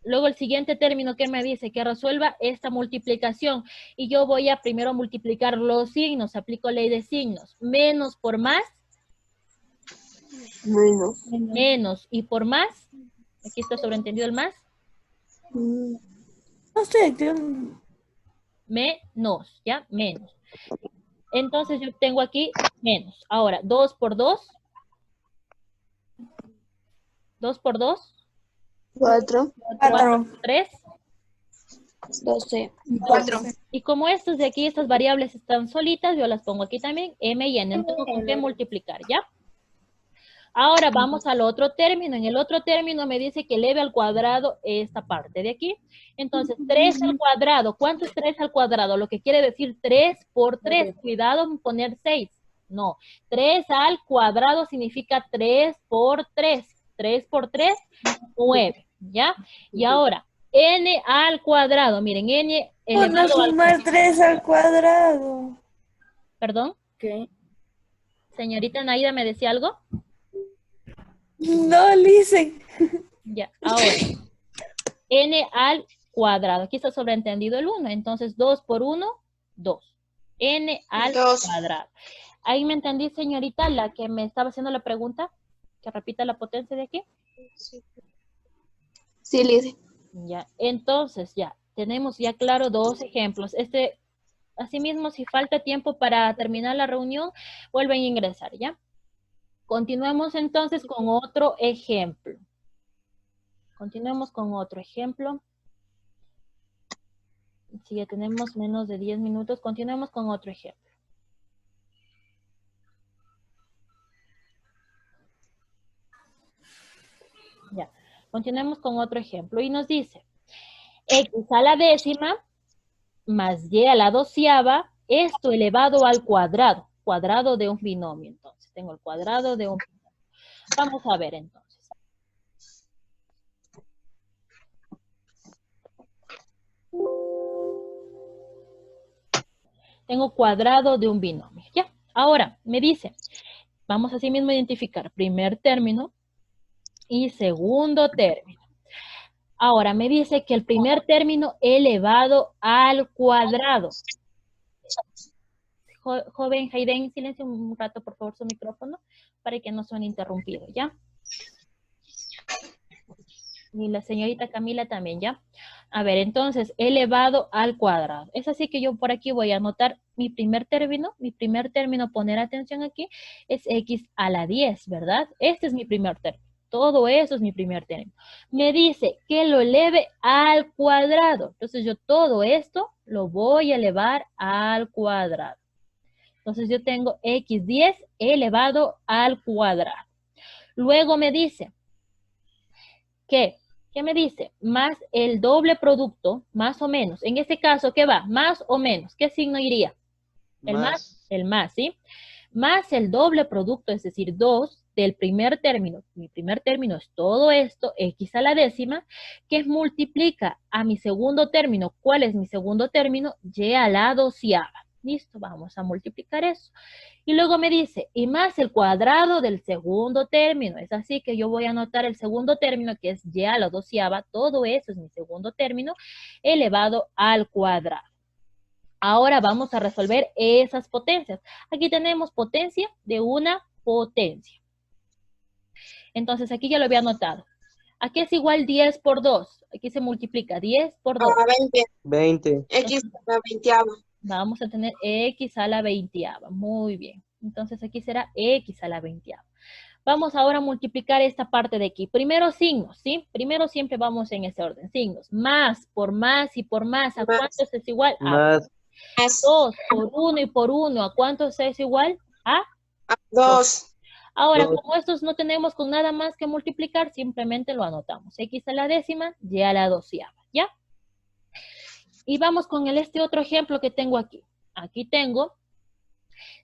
luego el siguiente término que me dice que resuelva esta multiplicación. Y yo voy a primero multiplicar los signos. Aplico ley de signos. Menos por más. Menos. Menos y por más. Aquí está sobreentendido el más. No estoy activando. Menos, ¿ya? Menos. Entonces yo tengo aquí menos. Ahora, 2 por 2. 2 por 2. 4. 4. 3. 12. 4. Y como estos de aquí, estas variables están solitas, yo las pongo aquí también, m y n. Entonces tengo que multiplicar, ¿ya? Ahora vamos al otro término. En el otro término me dice que eleve al cuadrado esta parte de aquí. Entonces, 3 al cuadrado. ¿Cuánto es 3 al cuadrado? Lo que quiere decir 3 por 3. Cuidado en poner 6. No. 3 al cuadrado significa 3 por 3. 3 por 3, 9. ¿Ya? Y ahora, n al cuadrado. Miren, n 1 elevado al sumar 3 al cuadrado. Perdón, ¿Qué? señorita Naida, ¿me decía algo? No, listen. Ya, ahora, n al cuadrado. Aquí está sobreentendido el 1. Entonces, 2 por 1, 2. N al 2. cuadrado. Ahí me entendí, señorita, la que me estaba haciendo la pregunta. Que repita la potencia de aquí. Sí, Lice. Ya, entonces ya, tenemos ya claro dos ejemplos. Asimismo, si falta tiempo para terminar la reunión, vuelven a ingresar, ¿ya? Continuemos entonces con otro ejemplo. Continuemos con otro ejemplo. Si ya tenemos menos de 10 minutos, continuemos con otro ejemplo. Ya, continuemos con otro ejemplo. Y nos dice, x a la décima más y a la doceava, esto elevado al cuadrado. Cuadrado de un binomio, entonces. Tengo el cuadrado de un binomio. Vamos a ver, entonces. Tengo cuadrado de un binomio, ¿ya? Ahora, me dice, vamos así mismo a identificar primer término y segundo término. Ahora, me dice que el primer término elevado al cuadrado. Joven Hayden, silencio un rato, por favor, su micrófono, para que no suene interrumpido, ¿ya? Y la señorita Camila también, ¿ya? A ver, entonces, elevado al cuadrado. Es así que yo por aquí voy a anotar mi primer término, poner atención aquí, es x a la 10, ¿verdad? Este es mi primer término. Todo eso es mi primer término. Me dice que lo eleve al cuadrado. Entonces yo todo esto lo voy a elevar al cuadrado. Entonces yo tengo x10 elevado al cuadrado. Luego me dice que, ¿qué me dice? Más el doble producto, más o menos. En este caso, ¿qué va? Más o menos. ¿Qué signo iría? El más, el más, ¿sí? Más el doble producto, es decir, 2 del primer término. Mi primer término es todo esto, x a la décima, que multiplica a mi segundo término. ¿Cuál es mi segundo término? Y a la doceava. Listo, vamos a multiplicar eso. Y luego me dice, y más el cuadrado del segundo término. Es así que yo voy a anotar el segundo término, que es y a la doceava. Todo eso es mi segundo término, elevado al cuadrado. Ahora vamos a resolver esas potencias. Aquí tenemos potencia de una potencia. Entonces aquí ya lo había anotado. Aquí es igual 10 por 2. Aquí se multiplica 10 por 2. A 20. 20. X a la 20ava. Vamos a tener x a la 20ava. Muy bien. Entonces aquí será x a la 20ava. Vamos ahora a multiplicar esta parte de aquí. Primero signos, ¿sí? Primero siempre vamos en ese orden. Signos. Más por más y por más. ¿A cuántos es igual? Más. 2 por 1 y por 1. ¿A cuántos es igual? A 2. Ahora, Dos. como estos no tenemos con nada más que multiplicar, simplemente lo anotamos. X a la décima, y a la doceava, ¿ya? Y vamos con este otro ejemplo que tengo aquí. Aquí tengo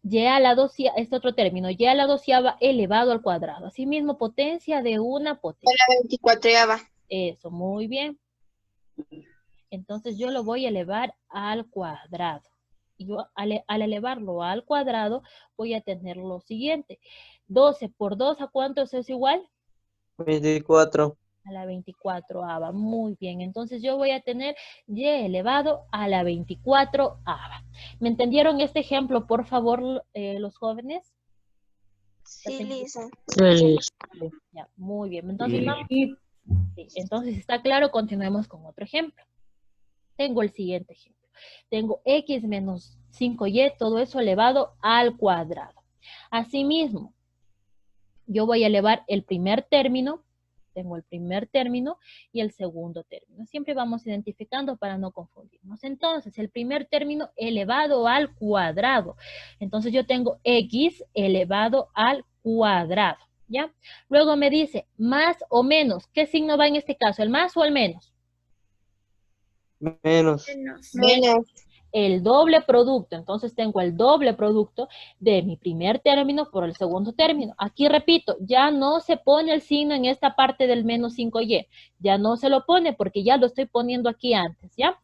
y a la doceava, este otro término, y a la doceava elevado al cuadrado. Asimismo, potencia de una potencia. A la 24ava. Eso, muy bien. Entonces yo lo voy a elevar al cuadrado. Y yo al elevarlo al cuadrado voy a tener lo siguiente. 12 por 2, ¿a cuántos es igual? 24. A la 24ava. Muy bien. Entonces yo voy a tener y elevado a la 24ava. ¿Me entendieron este ejemplo, por favor, los jóvenes? Sí, Lisa. Ya, muy bien. Entonces, sí, entonces está claro, continuemos con otro ejemplo. Tengo el siguiente ejemplo. Tengo x menos 5y, todo eso elevado al cuadrado. Asimismo, yo voy a elevar el primer término, tengo el primer término y el segundo término. Siempre vamos identificando para no confundirnos. Entonces, el primer término elevado al cuadrado. Entonces, yo tengo x elevado al cuadrado, ¿ya? Luego me dice más o menos. ¿Qué signo va en este caso? ¿El más o el menos? Menos. Menos. El doble producto, entonces tengo el doble producto de mi primer término por el segundo término. Aquí repito, ya no se pone el signo en esta parte del menos 5y, ya no se lo pone porque ya lo estoy poniendo aquí antes, ¿ya?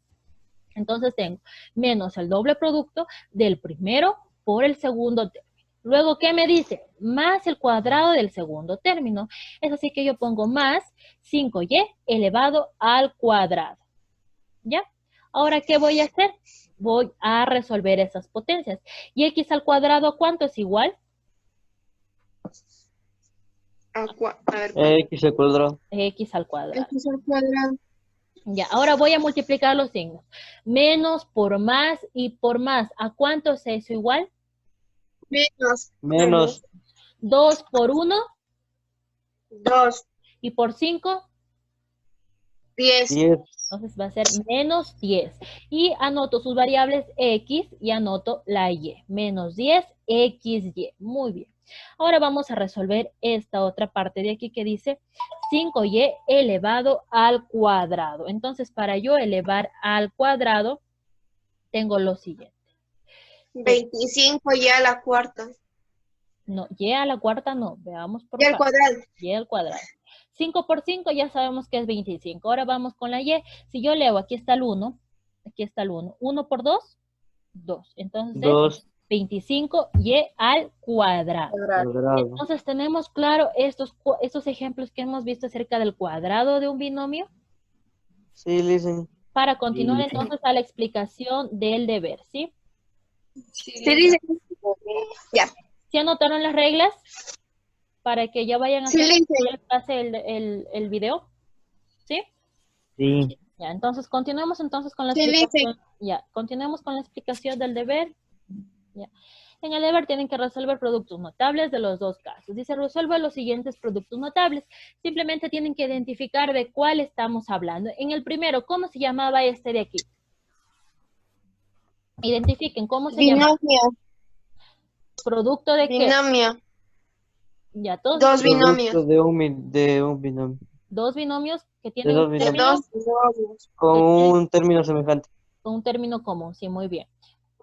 Entonces tengo menos el doble producto del primero por el segundo término. Luego, ¿qué me dice? Más el cuadrado del segundo término. Es así que yo pongo más 5y elevado al cuadrado. ¿Ya? Ahora, ¿qué voy a hacer? Voy a resolver esas potencias. ¿Y x al cuadrado cuánto es igual? A ver, X al cuadrado. X al cuadrado. X al cuadrado. Ya, ahora voy a multiplicar los signos. Menos por más y por más. ¿A cuánto es eso igual? Menos 2 por 1 2, y por 5. 10. 10. Entonces va a ser menos 10. Y anoto sus variables x y anoto la y. Menos 10, xy. Muy bien. Ahora vamos a resolver esta otra parte de aquí que dice 5y elevado al cuadrado. Entonces, para yo elevar al cuadrado, tengo lo siguiente. 25 ya a la cuarta. No, y a la cuarta no. Veamos por Y al partes. cuadrado. Y al cuadrado. 5 por 5 ya sabemos que es 25. Ahora vamos con la y. Si yo leo, aquí está el 1. Aquí está el 1. 1 por 2, 2. Entonces, 2 25y al cuadrado. cuadrado. Entonces, ¿tenemos claro estos ejemplos que hemos visto acerca del cuadrado de un binomio? Sí, listen. Para continuar Sí. entonces a la explicación del deber, ¿sí? Se dice. Ya. ¿Sí anotaron las reglas? Para que ya vayan a Sí, hacer Lindsay. ya les pase el video, ¿sí? Sí. Ya, entonces continuemos entonces con la Sí, explicación. Ya, continuemos con la explicación del deber. Ya. En el deber tienen que resolver productos notables de los dos casos. Dice, resuelva los siguientes productos notables. Simplemente tienen que identificar de cuál estamos hablando. En el primero, ¿cómo se llamaba este de aquí? Identifiquen cómo se llama. Binomio. ¿Producto de qué? Binomio. Ya, todos. Dos binomios. Producto de un binomio. Dos binomios que De tienen dos un De binomios. término, dos binomios. Con un término semejante. con un término común. Sí, muy bien.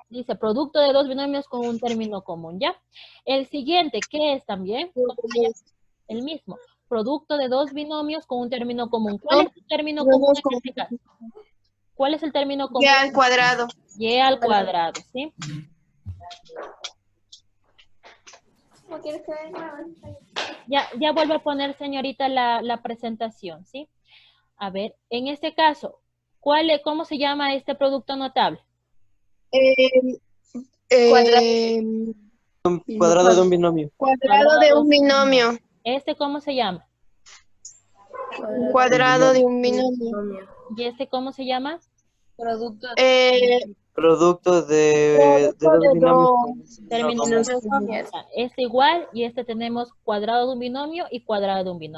Dice, producto de dos binomios con un término común, ¿ya? El siguiente, ¿qué es también? ¿Cómo se llama? El mismo. Producto de dos binomios con un término común. ¿Cuál es el término común en este caso? ¿Cuál es el término común? Y al cuadrado. Y al cuadrado, ¿sí? Ya vuelvo a poner, señorita, la presentación, ¿sí? A ver, en este caso, ¿cómo se llama este producto notable? Cuadrado de un binomio. Cuadrado de un binomio. ¿Este cómo se llama? Cuadrado de un binomio. ¿Y este cómo se llama? Producto de dos binomios. Término común. Este igual y este tenemos cuadrado de un binomio y cuadrado de un binomio.